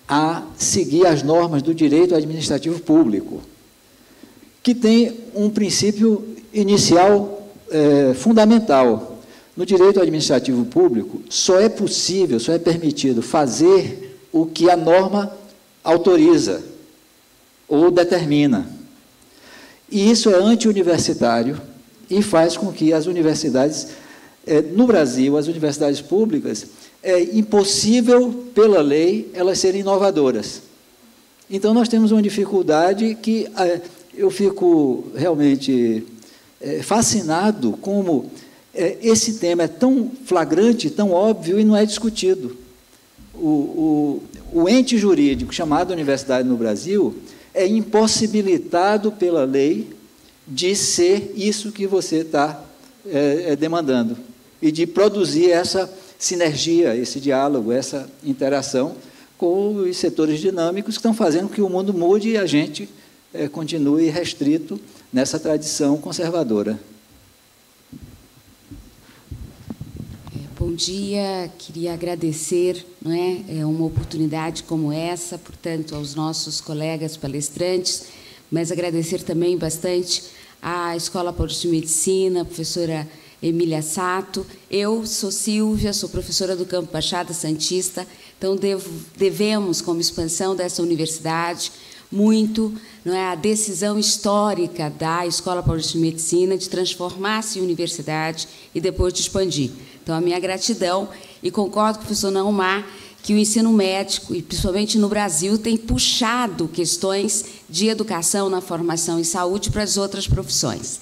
a seguir as normas do direito administrativo público, que tem um princípio inicial fundamental. No direito administrativo público, só é possível, só é permitido fazer o que a norma autoriza ou determina. E isso é anti-universitário e faz com que as universidades, no Brasil, as universidades públicas, é impossível, pela lei, elas serem inovadoras. Então, nós temos uma dificuldade que eu fico realmente fascinado como esse tema é tão flagrante, tão óbvio e não é discutido. O ente jurídico chamado universidade no Brasil é impossibilitado pela lei de ser isso que você está demandando e de produzir essa sinergia, esse diálogo, essa interação com os setores dinâmicos que estão fazendo com que o mundo mude e a gente continue restrito nessa tradição conservadora. Bom dia, queria agradecer, não é, uma oportunidade como essa, portanto, aos nossos colegas palestrantes, mas agradecer também bastante à Escola Paulista de Medicina, a professora Emília Sato. Eu sou Silvia, sou professora do Campo Baixada Santista, então devemos, como expansão dessa universidade, muito, não é, a decisão histórica da Escola Paulista de Medicina de transformar-se em universidade e depois de expandir. Então, a minha gratidão, e concordo com o professor Naumar, que o ensino médico, e principalmente no Brasil, tem puxado questões de educação na formação em saúde para as outras profissões.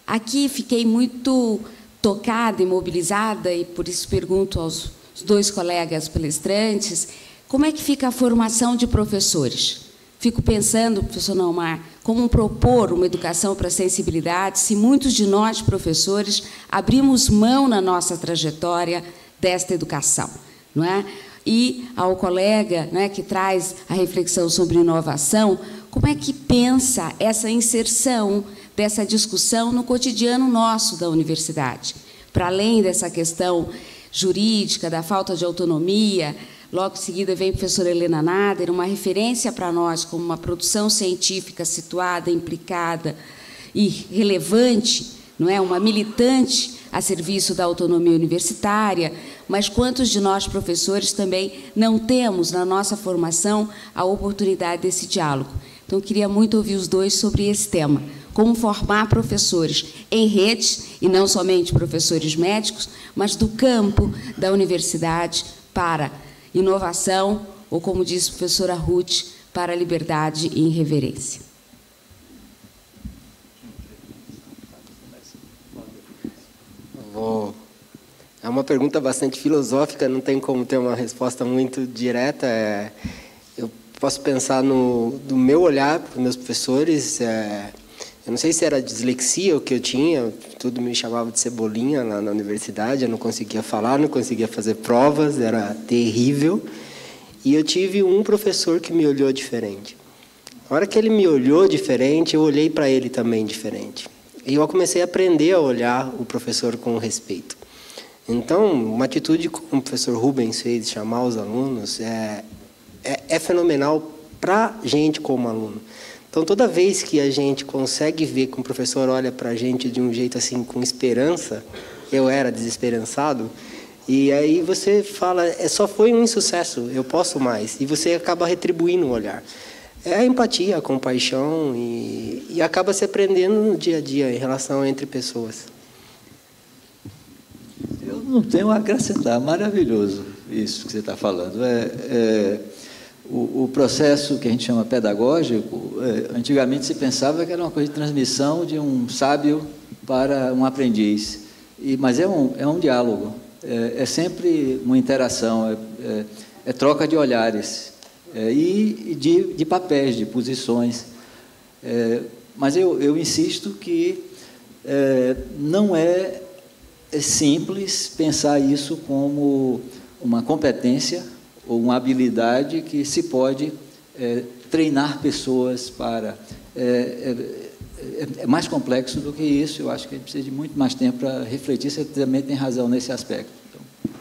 Aqui fiquei muito tocada e mobilizada, e por isso pergunto aos dois colegas palestrantes, como é que fica a formação de professores? Fico pensando, professor Naumar, como propor uma educação para a sensibilidade, se muitos de nós, professores, abrimos mão na nossa trajetória desta educação, não é? E ao colega, não é, que traz a reflexão sobre inovação, como é que pensa essa inserção dessa discussão no cotidiano nosso da universidade? Para além dessa questão jurídica, da falta de autonomia, logo em seguida vem a professora Helena Nader, uma referência para nós como uma produção científica situada, implicada e relevante, não é, uma militante a serviço da autonomia universitária, mas quantos de nós, professores, também não temos na nossa formação a oportunidade desse diálogo? Então, queria muito ouvir os dois sobre esse tema. Como formar professores em redes, e não somente professores médicos, mas do campo da universidade para inovação, ou, como disse a professora Ruth, para a liberdade e irreverência. É uma pergunta bastante filosófica, não tem como ter uma resposta muito direta. Eu posso pensar no meu olhar para os meus professores. Eu não sei se era dislexia o que eu tinha, tudo me chamava de cebolinha lá na universidade, eu não conseguia falar, não conseguia fazer provas, era terrível. E eu tive um professor que me olhou diferente. A hora que ele me olhou diferente, eu olhei para ele também diferente. E eu comecei a aprender a olhar o professor com respeito. Então, uma atitude como o professor Rubens fez, de chamar os alunos, é fenomenal para a gente como aluno. Então, toda vez que a gente consegue ver que um professor olha para a gente de um jeito assim, com esperança, eu era desesperançado, e aí você fala, só foi um insucesso, eu posso mais, e você acaba retribuindo o olhar. É a empatia, a compaixão, e acaba se aprendendo no dia a dia, em relação entre pessoas. Eu não tenho a acrescentar, maravilhoso isso que você está falando. O processo que a gente chama pedagógico, antigamente se pensava que era uma coisa de transmissão de um sábio para um aprendiz, mas é um diálogo, é sempre uma interação, é troca de olhares e de papéis, de posições. Mas eu insisto que não é simples pensar isso como uma competência ou uma habilidade que se pode treinar pessoas para... É mais complexo do que isso, eu acho que a gente precisa de muito mais tempo para refletir, você também tem razão nesse aspecto.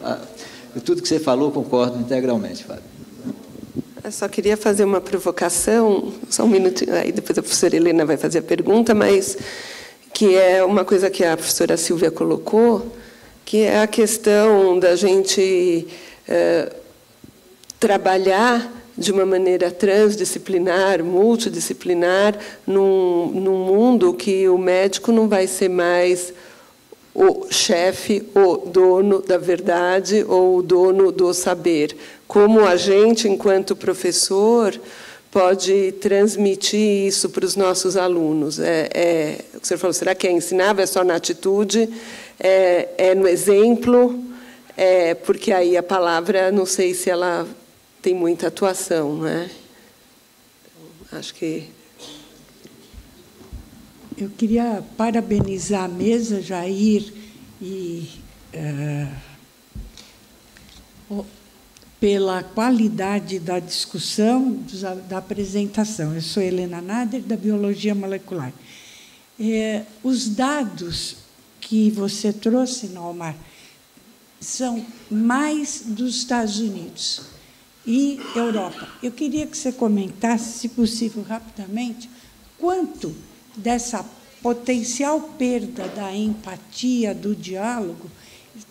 Então, tudo que você falou, concordo integralmente, Fábio. Eu só queria fazer uma provocação, só um minutinho, aí depois a professora Helena vai fazer a pergunta, mas que é uma coisa que a professora Silvia colocou, que é a questão da gente trabalhar de uma maneira transdisciplinar, multidisciplinar, num mundo que o médico não vai ser mais o chefe, o dono da verdade ou o dono do saber. Como a gente, enquanto professor, pode transmitir isso para os nossos alunos? O que você falou, será que é ensinável? É só na atitude? É no exemplo? Porque aí a palavra, não sei se ela tem muita atuação, não é? Acho que... Eu queria parabenizar a mesa, Jair, pela qualidade da discussão, da apresentação. Eu sou Helena Nader, da Biologia Molecular. Os dados que você trouxe, Naomar, são mais dos Estados Unidos e Europa. Eu queria que você comentasse, se possível, rapidamente, quanto dessa potencial perda da empatia, do diálogo,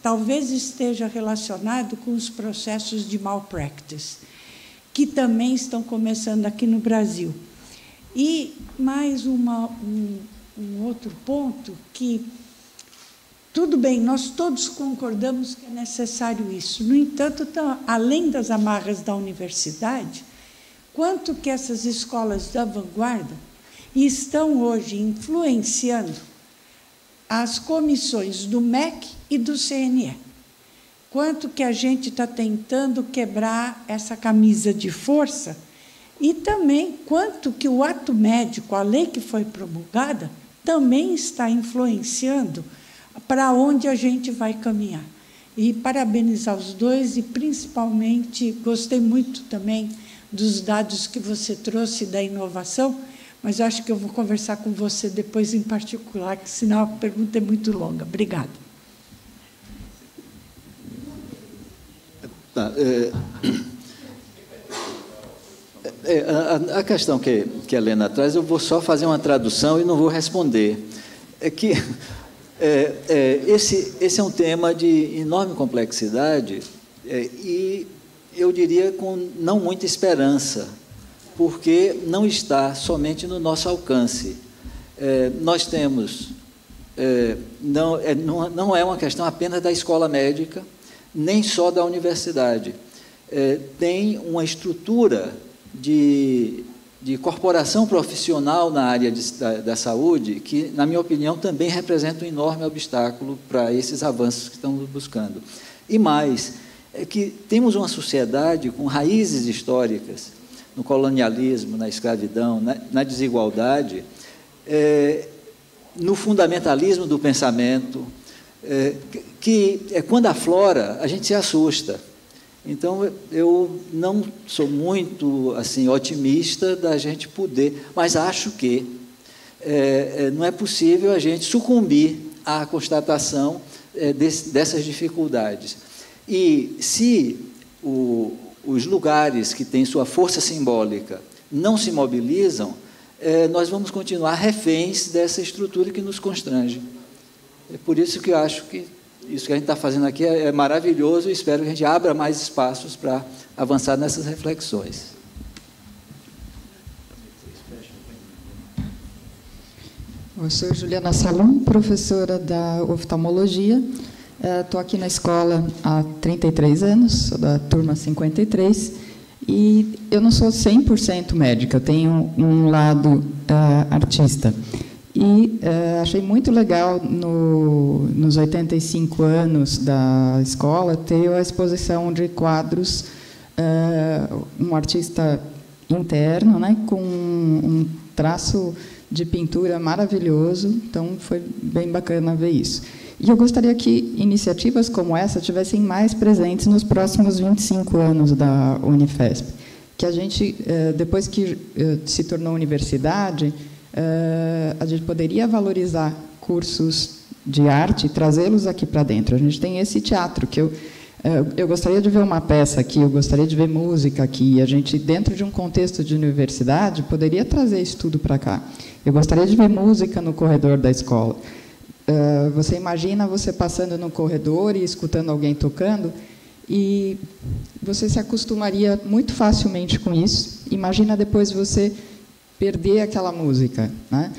talvez esteja relacionado com os processos de malpractice, que também estão começando aqui no Brasil. E mais um outro ponto que, tudo bem, nós todos concordamos que é necessário isso. No entanto, além das amarras da universidade, quanto que essas escolas da vanguarda estão hoje influenciando as comissões do MEC e do CNE. Quanto que a gente está tentando quebrar essa camisa de força e também quanto que o ato médico, a lei que foi promulgada, também está influenciando para onde a gente vai caminhar. E parabenizar os dois e, principalmente, gostei muito também dos dados que você trouxe da inovação, mas acho que eu vou conversar com você depois em particular, que senão a pergunta é muito longa. Obrigada. A questão que a Helena traz, eu vou só fazer uma tradução e não vou responder. É que esse é um tema de enorme complexidade e, eu diria, com não muita esperança, porque não está somente no nosso alcance. Nós temos... não é uma questão apenas da escola médica, nem só da universidade. Tem uma estrutura de corporação profissional na área da saúde que, na minha opinião, também representa um enorme obstáculo para esses avanços que estamos buscando. E mais, é que temos uma sociedade com raízes históricas no colonialismo, na escravidão, na desigualdade, no fundamentalismo do pensamento, que quando aflora, a gente se assusta. Então, eu não sou muito assim otimista da gente poder, mas acho que não é possível a gente sucumbir à constatação dessas dificuldades. E se os lugares que têm sua força simbólica não se mobilizam, nós vamos continuar reféns dessa estrutura que nos constrange. É por isso que eu acho que isso que a gente está fazendo aqui é maravilhoso e espero que a gente abra mais espaços para avançar nessas reflexões. Eu sou Juliana Salum, professora da oftalmologia. Estou aqui na escola há 33 anos, sou da turma 53, e eu não sou 100% médica, eu tenho um lado artista. E achei muito legal, nos 85 anos da escola, ter a exposição de quadros, um artista interno, né, com um traço de pintura maravilhoso, então foi bem bacana ver isso. E eu gostaria que iniciativas como essa tivessem mais presentes nos próximos 25 anos da Unifesp, que a gente, depois que se tornou universidade, a gente poderia valorizar cursos de arte e trazê-los aqui para dentro. A gente tem esse teatro, que eu gostaria de ver uma peça aqui, eu gostaria de ver música aqui, e a gente, dentro de um contexto de universidade, poderia trazer isso tudo para cá. Eu gostaria de ver música no corredor da escola. Você imagina você passando no corredor e escutando alguém tocando, e você se acostumaria muito facilmente com isso. Imagina depois você perder aquela música, né?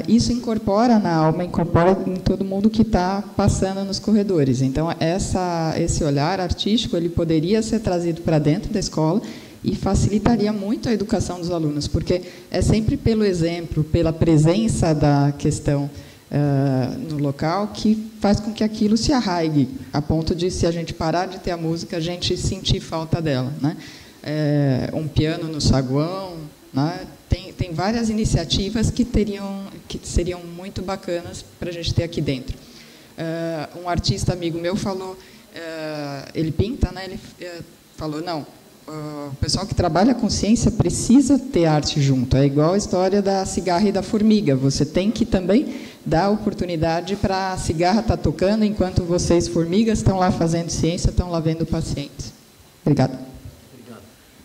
Isso incorpora na alma, incorpora em todo mundo que está passando nos corredores. Então, esse olhar artístico ele poderia ser trazido para dentro da escola e facilitaria muito a educação dos alunos, porque é sempre pelo exemplo, pela presença da questão no local que faz com que aquilo se arraigue, a ponto de, se a gente parar de ter a música, a gente sentir falta dela, né? Um piano no saguão, né? Tem várias iniciativas que seriam muito bacanas para a gente ter aqui dentro. Um artista amigo meu falou, ele pinta, né? Ele falou, não, o pessoal que trabalha com ciência precisa ter arte junto. É igual a história da cigarra e da formiga. Você tem que também dar oportunidade para a cigarra estar tocando enquanto vocês, formigas, estão lá fazendo ciência, estão lá vendo pacientes. Obrigada.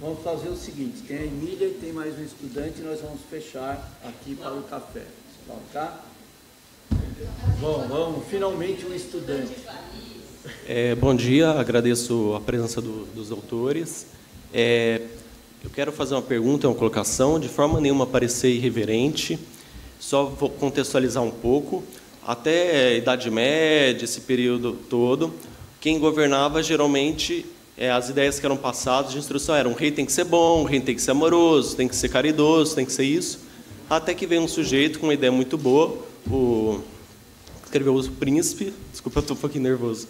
Vamos fazer o seguinte, tem a Emília e tem mais um estudante, e nós vamos fechar aqui para o café. Tá? Vamos, finalmente um estudante. Bom dia, agradeço a presença dos autores. Eu quero fazer uma pergunta, uma colocação, de forma nenhuma parecer irreverente, só vou contextualizar um pouco. Até a Idade Média, esse período todo, quem governava geralmente... as ideias que eram passadas de instrução eram: o rei tem que ser bom, o rei tem que ser amoroso, tem que ser caridoso, tem que ser isso. Até que veio um sujeito com uma ideia muito boa, escreveu O Príncipe, desculpa, eu estou um pouquinho nervoso,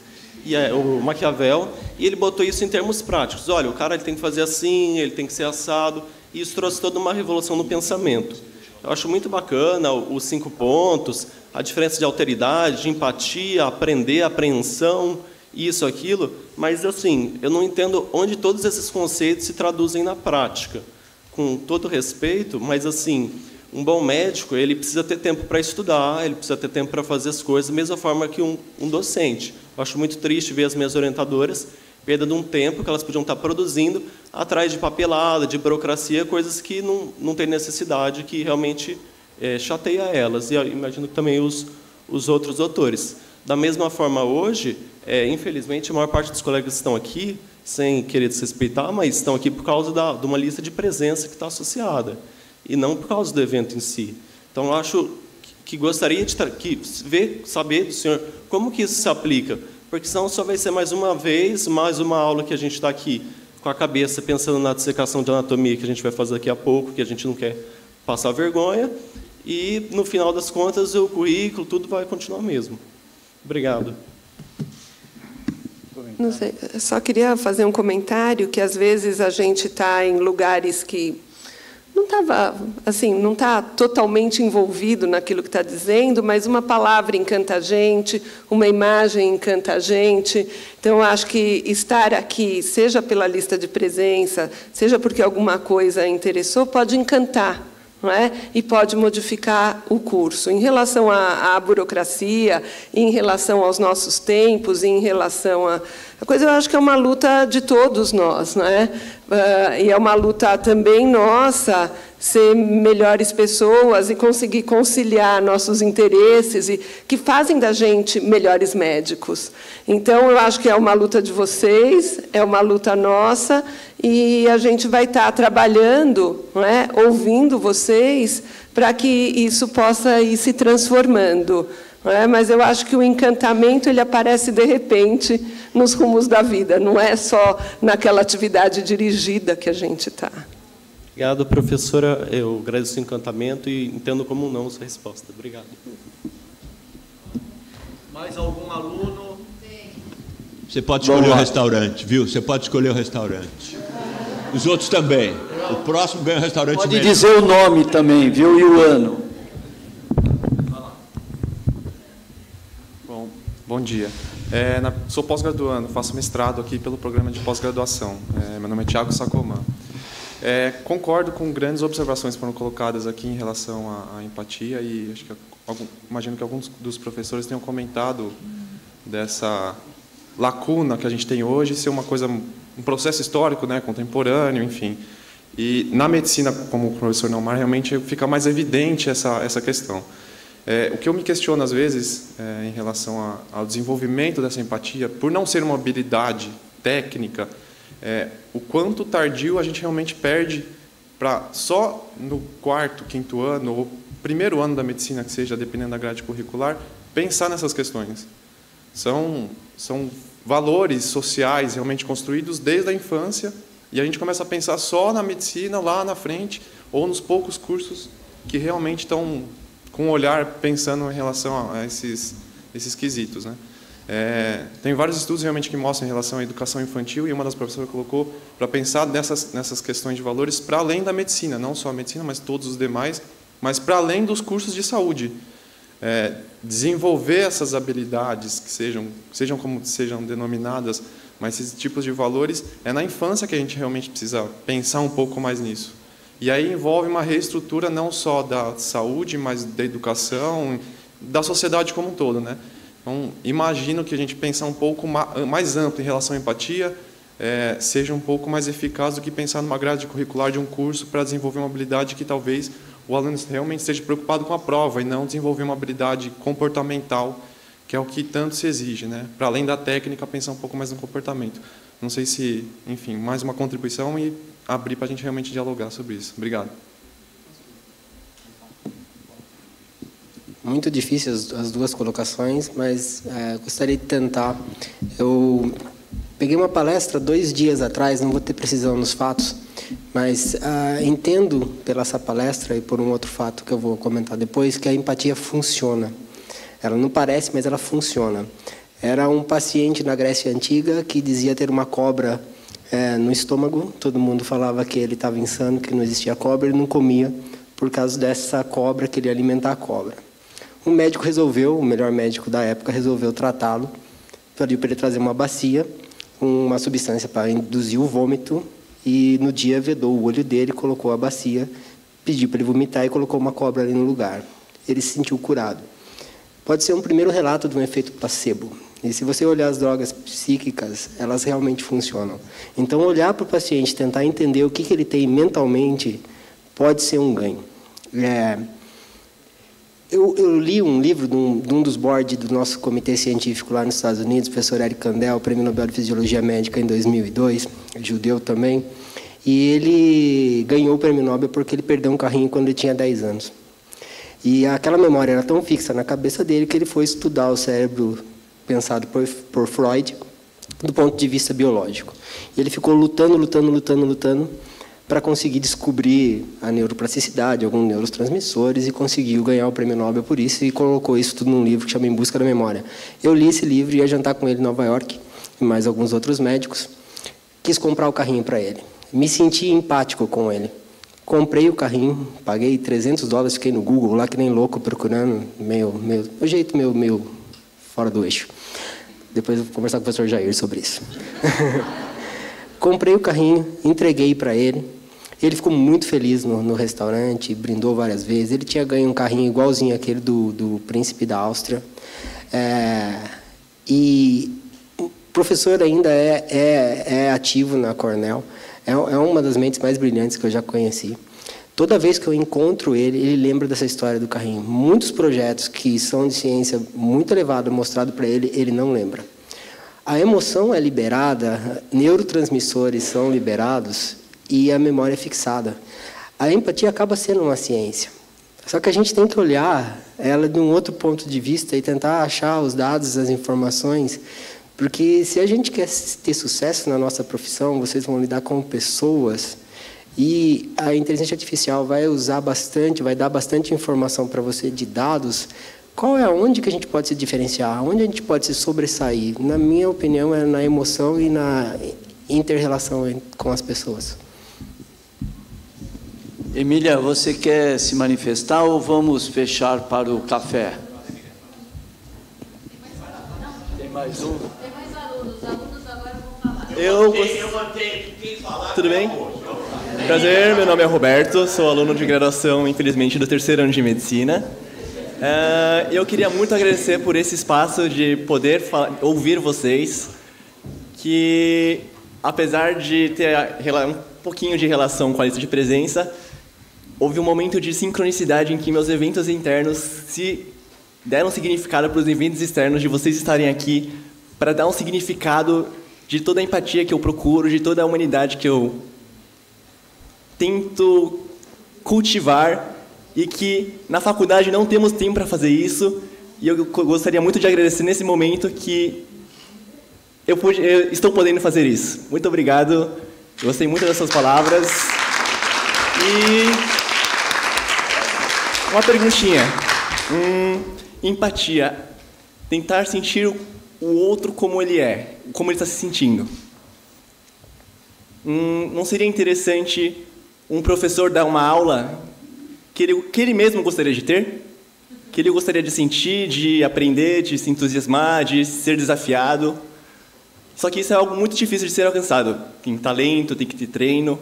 o Maquiavel, e ele botou isso em termos práticos. Olha, o cara ele tem que fazer assim, ele tem que ser assado, e isso trouxe toda uma revolução no pensamento. Eu acho muito bacana os 5 pontos, a diferença de alteridade, de empatia, aprender, apreensão, isso, aquilo, mas, assim, eu não entendo onde todos esses conceitos se traduzem na prática. Com todo respeito, mas, assim, um bom médico, ele precisa ter tempo para estudar, ele precisa ter tempo para fazer as coisas, da mesma forma que um docente. Eu acho muito triste ver as minhas orientadoras perda de um tempo que elas podiam estar produzindo atrás de papelada, de burocracia, coisas que não tem necessidade, que realmente chateia elas. E eu imagino que também os outros doutores. Da mesma forma, hoje... infelizmente, a maior parte dos colegas estão aqui, sem querer desrespeitar, mas estão aqui por causa de uma lista de presença que está associada, e não por causa do evento em si. Então, eu acho que gostaria de saber do senhor como que isso se aplica, porque senão só vai ser mais uma vez, mais uma aula que a gente está aqui com a cabeça pensando na dissecação de anatomia que a gente vai fazer daqui a pouco, que a gente não quer passar vergonha, e, no final das contas, o currículo, tudo vai continuar mesmo. Obrigado. Não sei, eu só queria fazer um comentário que às vezes a gente está em lugares que não estava, assim, não está totalmente envolvido naquilo que está dizendo, mas uma palavra encanta a gente, uma imagem encanta a gente. Então, eu acho que estar aqui, seja pela lista de presença, seja porque alguma coisa interessou, pode encantar, não é? E pode modificar o curso. Em relação à burocracia, em relação aos nossos tempos, em relação a coisa, eu acho que é uma luta de todos nós, não é? E é uma luta também nossa ser melhores pessoas e conseguir conciliar nossos interesses e que fazem da gente melhores médicos. Então, eu acho que é uma luta de vocês, é uma luta nossa, e a gente vai estar trabalhando, não é? Ouvindo vocês, para que isso possa ir se transformando. Não é? Mas eu acho que o encantamento ele aparece de repente nos rumos da vida, não é só naquela atividade dirigida que a gente está. Obrigado, professora. Eu agradeço o encantamento e entendo como não sua resposta. Obrigado. Mais algum aluno? Você pode escolher o restaurante, viu? Você pode escolher o restaurante. Os outros também. O próximo ganha o restaurante. Pode dizer o nome também, viu? E o ano. Bom dia. Sou pós-graduando, faço mestrado aqui pelo programa de pós-graduação. Meu nome é Thiago Sacomã. Concordo com grandes observações que foram colocadas aqui em relação à empatia e acho que imagino que alguns dos professores tenham comentado dessa lacuna que a gente tem hoje, ser uma coisa, um processo histórico, né, contemporâneo, enfim. E na medicina, como o professor Naumar, realmente fica mais evidente essa questão. O que eu me questiono, às vezes, em relação ao desenvolvimento dessa empatia, por não ser uma habilidade técnica, o quanto tardio a gente realmente perde para só no quarto, quinto ano, ou primeiro ano da medicina, que seja, dependendo da grade curricular, pensar nessas questões. São valores sociais realmente construídos desde a infância, e a gente começa a pensar só na medicina, lá na frente, ou nos poucos cursos que realmente estão com um olhar pensando em relação a esses quesitos, né? Tem vários estudos realmente que mostram em relação à educação infantil, e uma das professoras colocou para pensar nessas questões de valores para além da medicina, não só a medicina, mas todos os demais, mas para além dos cursos de saúde. Desenvolver essas habilidades, que sejam como sejam denominadas, mas esses tipos de valores, é na infância que a gente realmente precisa pensar um pouco mais nisso. E aí envolve uma reestrutura não só da saúde, mas da educação, da sociedade como um todo, né? Então, imagino que a gente pensar um pouco mais amplo em relação à empatia seja um pouco mais eficaz do que pensar numa grade curricular de um curso para desenvolver uma habilidade que talvez o aluno realmente esteja preocupado com a prova e não desenvolver uma habilidade comportamental, que é o que tanto se exige, né? Para além da técnica, pensar um pouco mais no comportamento. Não sei se, enfim, mais uma contribuição e abrir para a gente realmente dialogar sobre isso. Obrigado. Muito difícil as duas colocações, mas gostaria de tentar. Eu peguei uma palestra 2 dias atrás, não vou ter precisão nos fatos, mas entendo pela essa palestra e por um outro fato que eu vou comentar depois, que a empatia funciona. Ela não parece, mas ela funciona. Era um paciente na Grécia Antiga que dizia ter uma cobra no estômago. Todo mundo falava que ele estava insano, que não existia cobra, ele não comia por causa dessa cobra, que ele ia alimentar a cobra. O médico resolveu, o melhor médico da época, resolveu tratá-lo, pediu para ele trazer uma bacia, uma substância para induzir o vômito, e no dia vedou o olho dele, colocou a bacia, pediu para ele vomitar e colocou uma cobra ali no lugar. Ele se sentiu curado. Pode ser um primeiro relato de um efeito placebo. E se você olhar as drogas psíquicas, elas realmente funcionam. Então, olhar para o paciente, tentar entender o que ele tem mentalmente, pode ser um ganho. Eu li um livro de um dos boards do nosso comitê científico lá nos Estados Unidos, o professor Eric Kandel, Prêmio Nobel de Fisiologia Médica em 2002, judeu também, e ele ganhou o Prêmio Nobel porque ele perdeu um carrinho quando ele tinha 10 anos. E aquela memória era tão fixa na cabeça dele que ele foi estudar o cérebro pensado por Freud do ponto de vista biológico. E ele ficou lutando para conseguir descobrir a neuroplasticidade, alguns neurotransmissores, e conseguiu ganhar o Prêmio Nobel por isso, e colocou isso tudo num livro que chama Em Busca da Memória. Eu li esse livro e ia jantar com ele em Nova York. e mais alguns outros médicos. Quis comprar o carrinho para ele. Me senti empático com ele. Comprei o carrinho, paguei $300, fiquei no Google lá que nem louco procurando, o jeito meio fora do eixo. Depois eu vou conversar com o professor Jair sobre isso. Comprei o carrinho, entreguei para ele. Ele ficou muito feliz no restaurante, brindou várias vezes. Ele tinha ganho um carrinho igualzinho àquele do príncipe da Áustria. E o professor ainda é ativo na Cornell. É uma das mentes mais brilhantes que eu já conheci. Toda vez que eu encontro ele, ele lembra dessa história do carrinho. Muitos projetos que são de ciência muito elevada, mostrado para ele, ele não lembra. A emoção é liberada, neurotransmissores são liberados e a memória é fixada. A empatia acaba sendo uma ciência. Só que a gente tem que olhar ela de um outro ponto de vista e tentar achar os dados, as informações, porque se a gente quer ter sucesso na nossa profissão, vocês vão lidar com pessoas e a inteligência artificial vai usar bastante, vai dar bastante informação para você de dados. Qual é onde que a gente pode se diferenciar? Onde a gente pode se sobressair? Na minha opinião, é na emoção e na inter-relação com as pessoas. Emília, você quer se manifestar ou vamos fechar para o café? Tem mais um? Tem mais alunos. Os alunos agora vão falar. Eu mantenho quem falar. Tudo bem? Prazer, meu nome é Roberto, sou aluno de graduação, infelizmente, do 3º ano de Medicina. Eu queria muito agradecer por esse espaço de poder ouvir vocês, que, apesar de ter um pouquinho de relação com a lista de presença, houve um momento de sincronicidade em que meus eventos internos se deram significado para os eventos externos, de vocês estarem aqui para dar um significado de toda a empatia que eu procuro, de toda a humanidade que eu tento cultivar, e que na faculdade não temos tempo para fazer isso, e eu gostaria muito de agradecer nesse momento que eu estou podendo fazer isso. Muito obrigado, eu gostei muito das suas palavras. E uma perguntinha. Empatia. Tentar sentir o outro como ele é, como ele está se sentindo. Não seria interessante um professor dar uma aula que ele mesmo gostaria de ter? Que ele gostaria de sentir, de aprender, de se entusiasmar, de ser desafiado? Só que isso é algo muito difícil de ser alcançado. Tem talento, tem que ter treino.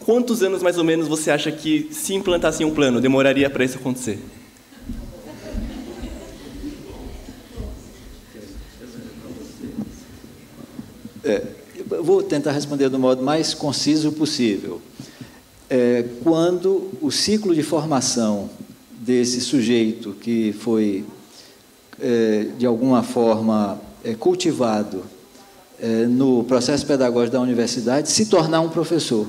Quantos anos, mais ou menos, você acha que, se implantasse um plano, demoraria para isso acontecer? Eu vou tentar responder do modo mais conciso possível. Quando o ciclo de formação desse sujeito que foi, de alguma forma, cultivado no processo pedagógico da universidade, se tornar um professor.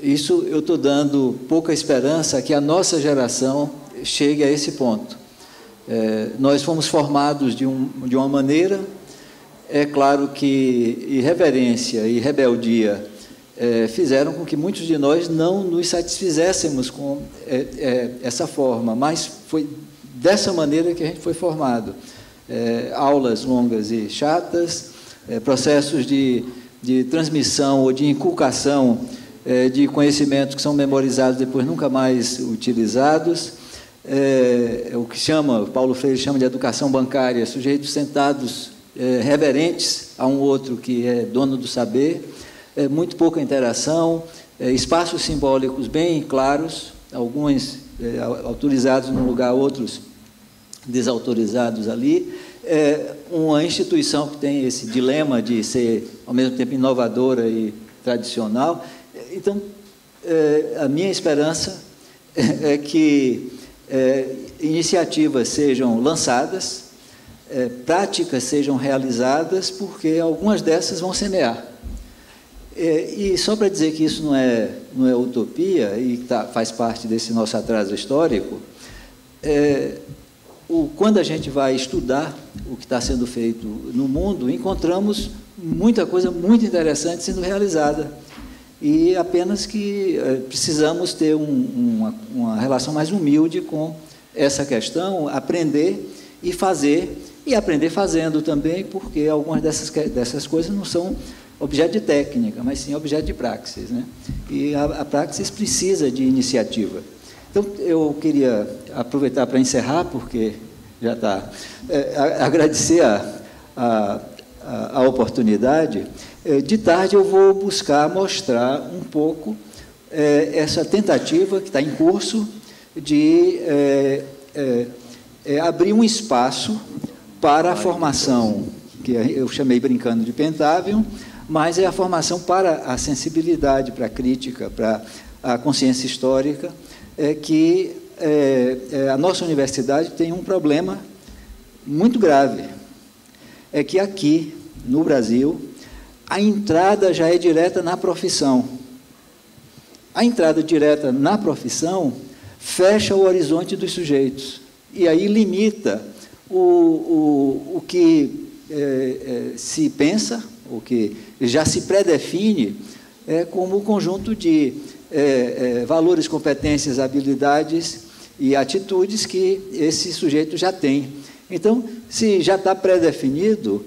Isso eu estou dando pouca esperança que a nossa geração chegue a esse ponto. Nós fomos formados de uma maneira, é claro que irreverência e rebeldia fizeram com que muitos de nós não nos satisfizéssemos com essa forma, mas foi dessa maneira que a gente foi formado. Aulas longas e chatas, processos de transmissão ou de inculcação de conhecimentos que são memorizados e depois nunca mais utilizados, o que Paulo Freire chama de educação bancária, sujeitos sentados reverentes a um outro que é dono do saber, muito pouca interação, espaços simbólicos bem claros, alguns autorizados num lugar, outros desautorizados ali, uma instituição que tem esse dilema de ser, ao mesmo tempo, inovadora e tradicional. Então, a minha esperança é que iniciativas sejam lançadas, práticas sejam realizadas, porque algumas dessas vão semear. E só para dizer que isso não é utopia e faz parte desse nosso atraso histórico, quando a gente vai estudar o que está sendo feito no mundo, encontramos muita coisa muito interessante sendo realizada. E apenas que precisamos ter uma relação mais humilde com essa questão, aprender e fazer e aprender fazendo também, porque algumas dessas coisas não são objeto de técnica, mas sim objeto de praxis, né? E a praxis precisa de iniciativa. Então, eu queria aproveitar para encerrar, porque já está, agradecer a oportunidade. De tarde eu vou buscar mostrar um pouco essa tentativa que está em curso de abrir um espaço para a formação, que eu chamei brincando de Pentavium, mas é a formação para a sensibilidade, para a crítica, para a consciência histórica, que a nossa universidade tem um problema muito grave. É que aqui, no Brasil, a entrada já é direta na profissão. A entrada direta na profissão fecha o horizonte dos sujeitos, e aí limita o que se pensa, o que já se predefine como conjunto de valores, competências, habilidades e atitudes que esse sujeito já tem. Então, se já está predefinido,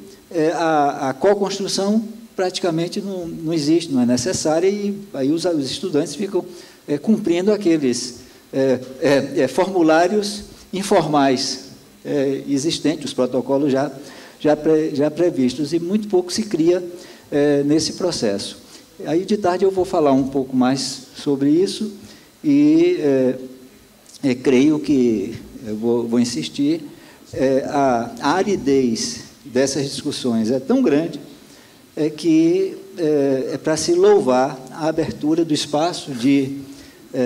a co-construção praticamente não existe, não é necessária, e aí os estudantes ficam cumprindo aqueles formulários informais existentes, os protocolos já previstos, e muito pouco se cria nesse processo. Aí, de tarde, eu vou falar um pouco mais sobre isso, e creio que eu vou insistir. A aridez dessas discussões é tão grande que é para se louvar a abertura do espaço de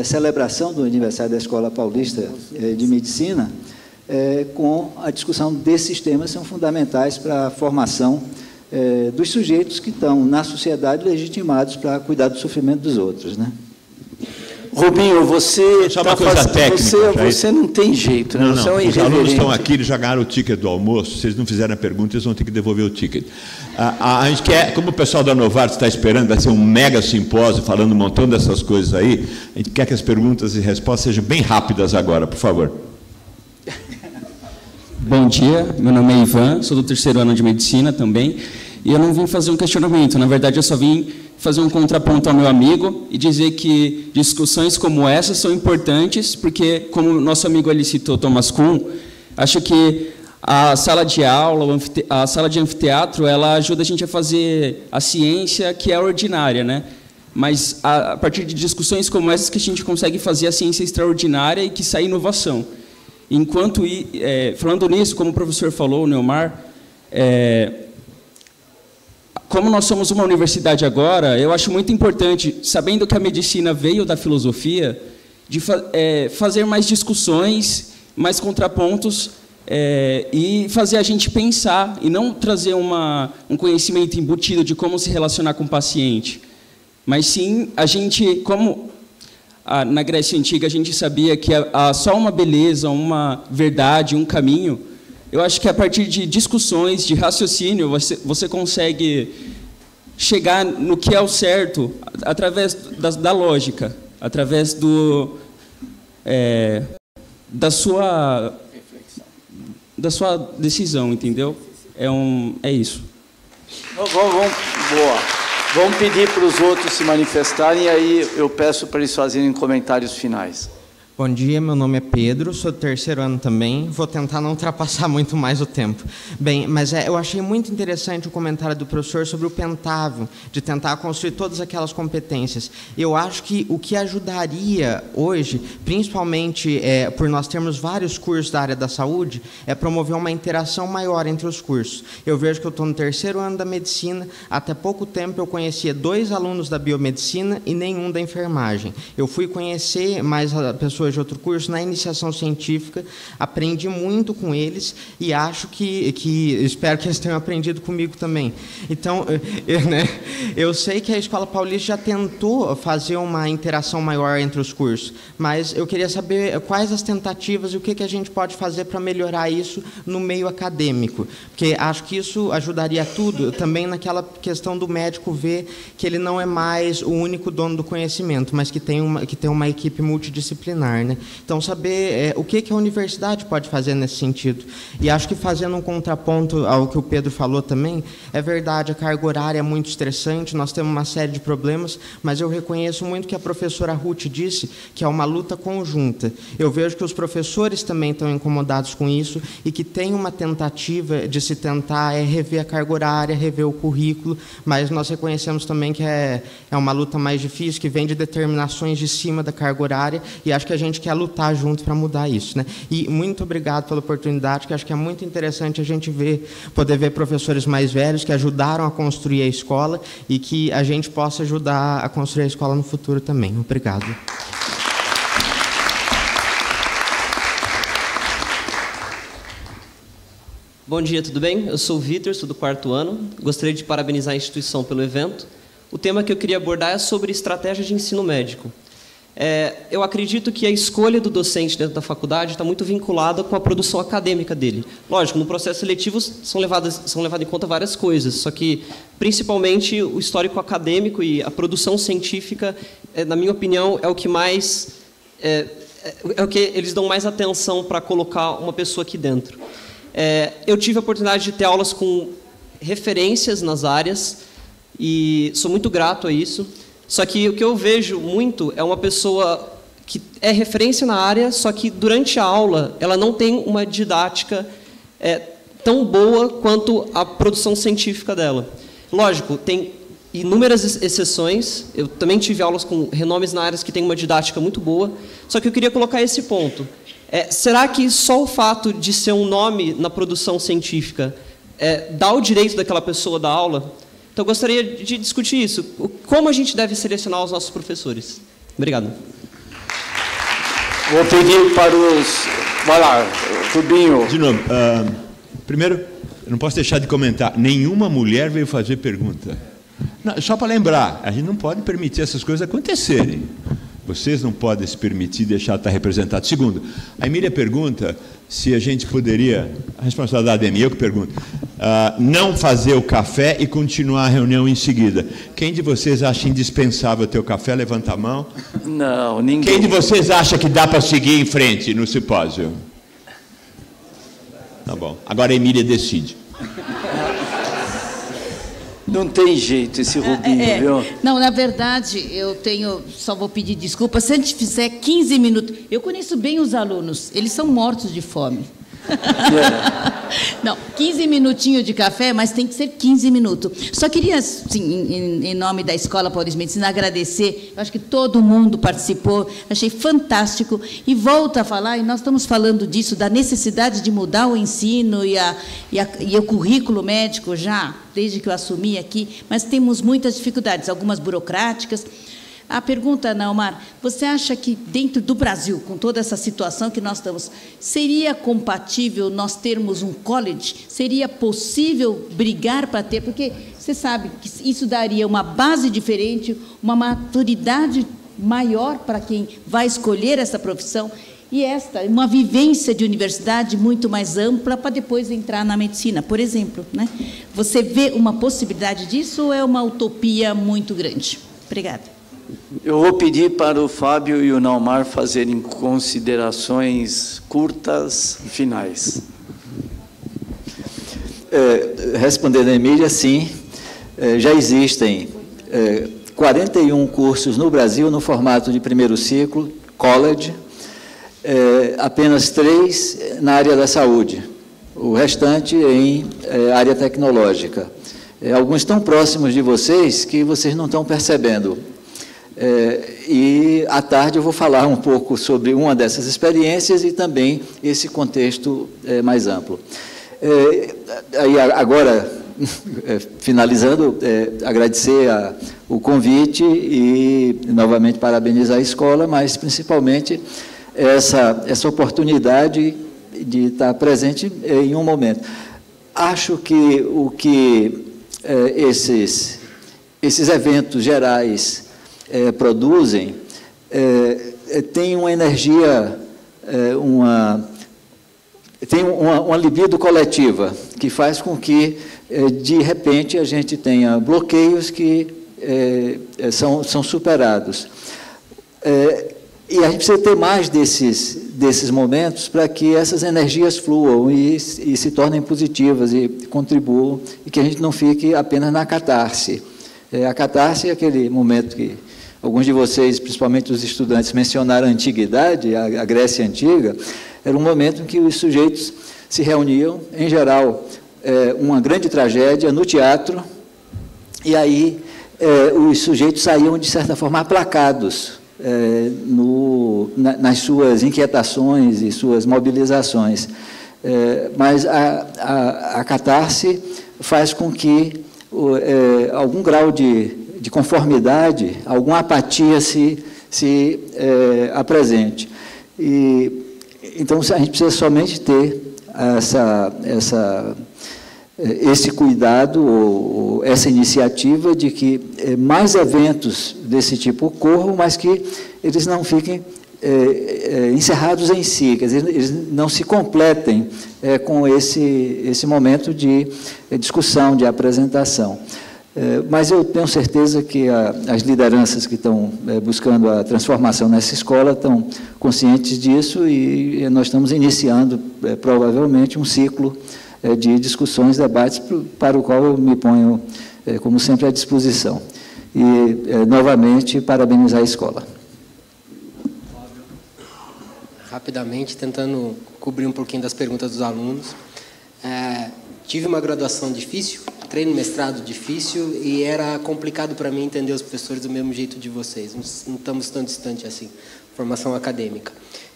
celebração do aniversário da Escola Paulista de Medicina, com a discussão desses temas, são fundamentais para a formação dos sujeitos que estão na sociedade legitimados para cuidar do sofrimento dos outros, né? Rubinho, você não tem jeito, né? Não, você é um os irreverente. alunos estão aqui, eles já ganharam o ticket do almoço. Se eles não fizerem a pergunta, eles vão ter que devolver o ticket. A gente quer, como o pessoal da Novartis está esperando, vai ser um mega simpósio falando um montão dessas coisas aí, a gente quer que as perguntas e respostas sejam bem rápidas agora, por favor. Bom dia, meu nome é Ivan, sou do 3º ano de Medicina também, e eu não vim fazer um questionamento, na verdade eu só vim fazer um contraponto ao meu amigo e dizer que discussões como essa são importantes, porque, como o nosso amigo ali citou, Thomas Kuhn, acho que a sala de aula, a sala de anfiteatro, ela ajuda a gente a fazer a ciência que é ordinária, né? Mas a partir de discussões como essas que a gente consegue fazer a ciência extraordinária e que sai inovação. Enquanto, falando nisso, como o professor falou, o Neomar, como nós somos uma universidade agora, eu acho muito importante, sabendo que a medicina veio da filosofia, de fazer mais discussões, mais contrapontos, e fazer a gente pensar, e não trazer um conhecimento embutido de como se relacionar com o paciente. Mas sim, a gente, como na Grécia Antiga a gente sabia que há só uma beleza, uma verdade, um caminho, eu acho que a partir de discussões, de raciocínio, você consegue chegar no que é o certo através da lógica, através da sua decisão, entendeu? É isso. Boa. Vamos pedir para os outros se manifestarem, e aí eu peço para eles fazerem comentários finais. Bom dia, meu nome é Pedro, sou do 3º ano também, vou tentar não ultrapassar muito mais o tempo. Bem, mas eu achei muito interessante o comentário do professor sobre o Pentavium, de tentar construir todas aquelas competências. Eu acho que o que ajudaria hoje, principalmente por nós termos vários cursos da área da saúde, é promover uma interação maior entre os cursos. Eu vejo que eu estou no 3º ano da medicina, até pouco tempo eu conhecia 2 alunos da biomedicina e nenhum da enfermagem. Eu fui conhecer mais pessoas de outro curso na iniciação científica, aprendi muito com eles e acho que espero que eles tenham aprendido comigo também. Então, eu sei que a Escola Paulista já tentou fazer uma interação maior entre os cursos, mas eu queria saber quais as tentativas e o que a gente pode fazer para melhorar isso no meio acadêmico, porque acho que isso ajudaria tudo, também naquela questão do médico ver que ele não é mais o único dono do conhecimento, mas que tem uma equipe multidisciplinar. curricular, né? Então, saber o que a universidade pode fazer nesse sentido. E acho que, fazendo um contraponto ao que o Pedro falou também, é verdade, a carga horária é muito estressante, nós temos uma série de problemas, mas eu reconheço muito que a professora Ruth disse, que é uma luta conjunta. Eu vejo que os professores também estão incomodados com isso e que tem uma tentativa de se tentar rever a carga horária, rever o currículo, mas nós reconhecemos também que é uma luta mais difícil, que vem de determinações de cima da carga horária, e acho que a gente quer lutar junto para mudar isso, né? E muito obrigado pela oportunidade, que acho que é muito interessante a gente poder ver professores mais velhos que ajudaram a construir a escola e que a gente possa ajudar a construir a escola no futuro também. Obrigado. Bom dia, tudo bem? Eu sou o Vitor, sou do 4º ano. Gostaria de parabenizar a instituição pelo evento. O tema que eu queria abordar é sobre estratégia de ensino médico. Eu acredito que a escolha do docente dentro da faculdade está muito vinculada com a produção acadêmica dele. Lógico, no processo seletivo são levadas em conta várias coisas, só que, principalmente, o histórico acadêmico e a produção científica, na minha opinião, é o que mais... é o que eles dão mais atenção para colocar uma pessoa aqui dentro. Eu tive a oportunidade de ter aulas com referências nas áreas e sou muito grato a isso. Só que o que eu vejo muito é uma pessoa que é referência na área, só que durante a aula ela não tem uma didática tão boa quanto a produção científica dela. Lógico, tem inúmeras exceções. Eu também tive aulas com renomes na área que têm uma didática muito boa. Só que eu queria colocar esse ponto. Será que só o fato de ser um nome na produção científica dá o direito daquela pessoa dar aula? Então, eu gostaria de discutir isso. Como a gente deve selecionar os nossos professores? Obrigado. Vou pedir para os... Vai lá, Rubinho. De novo, primeiro, eu não posso deixar de comentar. Nenhuma mulher veio fazer pergunta. Não, só para lembrar, a gente não pode permitir essas coisas acontecerem. Vocês não podem se permitir deixar de estar representado. Segundo, a Emília pergunta se a gente poderia, a responsabilidade é minha, eu que pergunto, não fazer o café e continuar a reunião em seguida. Quem de vocês acha indispensável ter o café? Levanta a mão. Não, ninguém. Quem de vocês acha que dá para seguir em frente no simpósio? Tá bom. Agora a Emília decide. Não tem jeito esse Rubinho, viu? Não, na verdade, só vou pedir desculpa, se a gente fizer 15 minutos... Eu conheço bem os alunos, eles são mortos de fome. Não, 15 minutinhos de café, mas tem que ser 15 minutos. Só queria, assim, em nome da Escola Paulista de Medicina, agradecer. Eu acho que todo mundo participou, achei fantástico. E volto a falar, e nós estamos falando disso, da necessidade de mudar o ensino e o currículo médico já, desde que eu assumi aqui, mas temos muitas dificuldades, algumas burocráticas. A pergunta, Naomar, você acha que dentro do Brasil, com toda essa situação que nós estamos, seria compatível nós termos um college? Seria possível brigar para ter? Porque você sabe que isso daria uma base diferente, uma maturidade maior para quem vai escolher essa profissão e uma vivência de universidade muito mais ampla para depois entrar na medicina, por exemplo, né? Você vê uma possibilidade disso ou é uma utopia muito grande? Obrigada. Eu vou pedir para o Fábio e o Naomar fazerem considerações curtas e finais. Respondendo a Emília, sim, já existem 41 cursos no Brasil no formato de primeiro ciclo, college, apenas 3 na área da saúde, o restante em área tecnológica. Alguns estão próximos de vocês que vocês não estão percebendo. E à tarde eu vou falar um pouco sobre uma dessas experiências e também esse contexto mais amplo. Agora, finalizando, agradecer o convite e novamente parabenizar a escola, mas principalmente essa oportunidade de estar presente em um momento. Acho que o que esses eventos gerais produzem tem uma energia, tem uma libido coletiva que faz com que, de repente, a gente tenha bloqueios que são superados. E a gente precisa ter mais desses momentos para que essas energias fluam e se tornem positivas e contribuam, e que a gente não fique apenas na catarse. A catarse é aquele momento que alguns de vocês, principalmente os estudantes, mencionaram a antiguidade, a Grécia Antiga. Era um momento em que os sujeitos se reuniam, em geral, uma grande tragédia no teatro, e aí os sujeitos saíam, de certa forma, aplacados nas suas inquietações e suas mobilizações. Mas a catarse faz com que algum grau de conformidade, alguma apatia se apresente. Então, a gente precisa somente ter esse cuidado, ou essa iniciativa de que mais eventos desse tipo ocorram, mas que eles não fiquem encerrados em si, quer dizer, eles não se completem com esse momento de discussão, de apresentação. Mas eu tenho certeza que as lideranças que estão buscando a transformação nessa escola estão conscientes disso, e nós estamos iniciando, provavelmente, um ciclo de discussões, debates, para o qual eu me ponho, como sempre, à disposição. E, novamente, parabenizar a escola. Rapidamente, tentando cobrir um pouquinho das perguntas dos alunos. Tive uma graduação difícil, entrei no mestrado difícil, e era complicado para mim entender os professores do mesmo jeito de vocês. Não estamos tão distantes assim, formação acadêmica.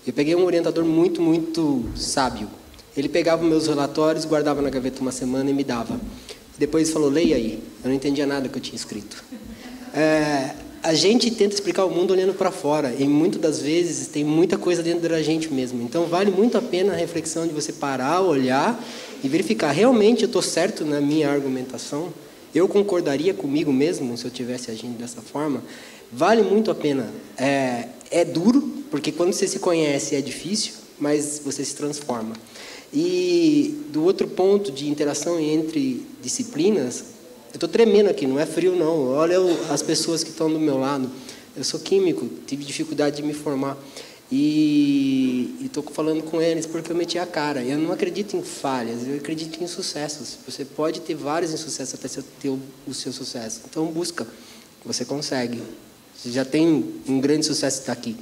Eu peguei um orientador muito, muito sábio. Ele pegava meus relatórios, guardava na gaveta uma semana e me dava. Depois falou, leia aí. Eu não entendia nada que eu tinha escrito. A gente tenta explicar o mundo olhando para fora, e muitas das vezes tem muita coisa dentro da gente mesmo. Então, vale muito a pena a reflexão de você parar, olhar e verificar, realmente eu estou certo na minha argumentação? Eu concordaria comigo mesmo se eu estivesse agindo dessa forma? Vale muito a pena. É duro, porque quando você se conhece é difícil, mas você se transforma. E do outro ponto de interação entre disciplinas, eu estou tremendo aqui, não é frio não, olha as pessoas que estão do meu lado. Eu sou químico, tive dificuldade de me formar, e estou falando com eles porque eu meti a cara. Eu não acredito em falhas, eu acredito em sucessos. Você pode ter vários insucessos até você ter o seu sucesso. Então busca, você consegue. Você já tem um grande sucesso de estar aqui.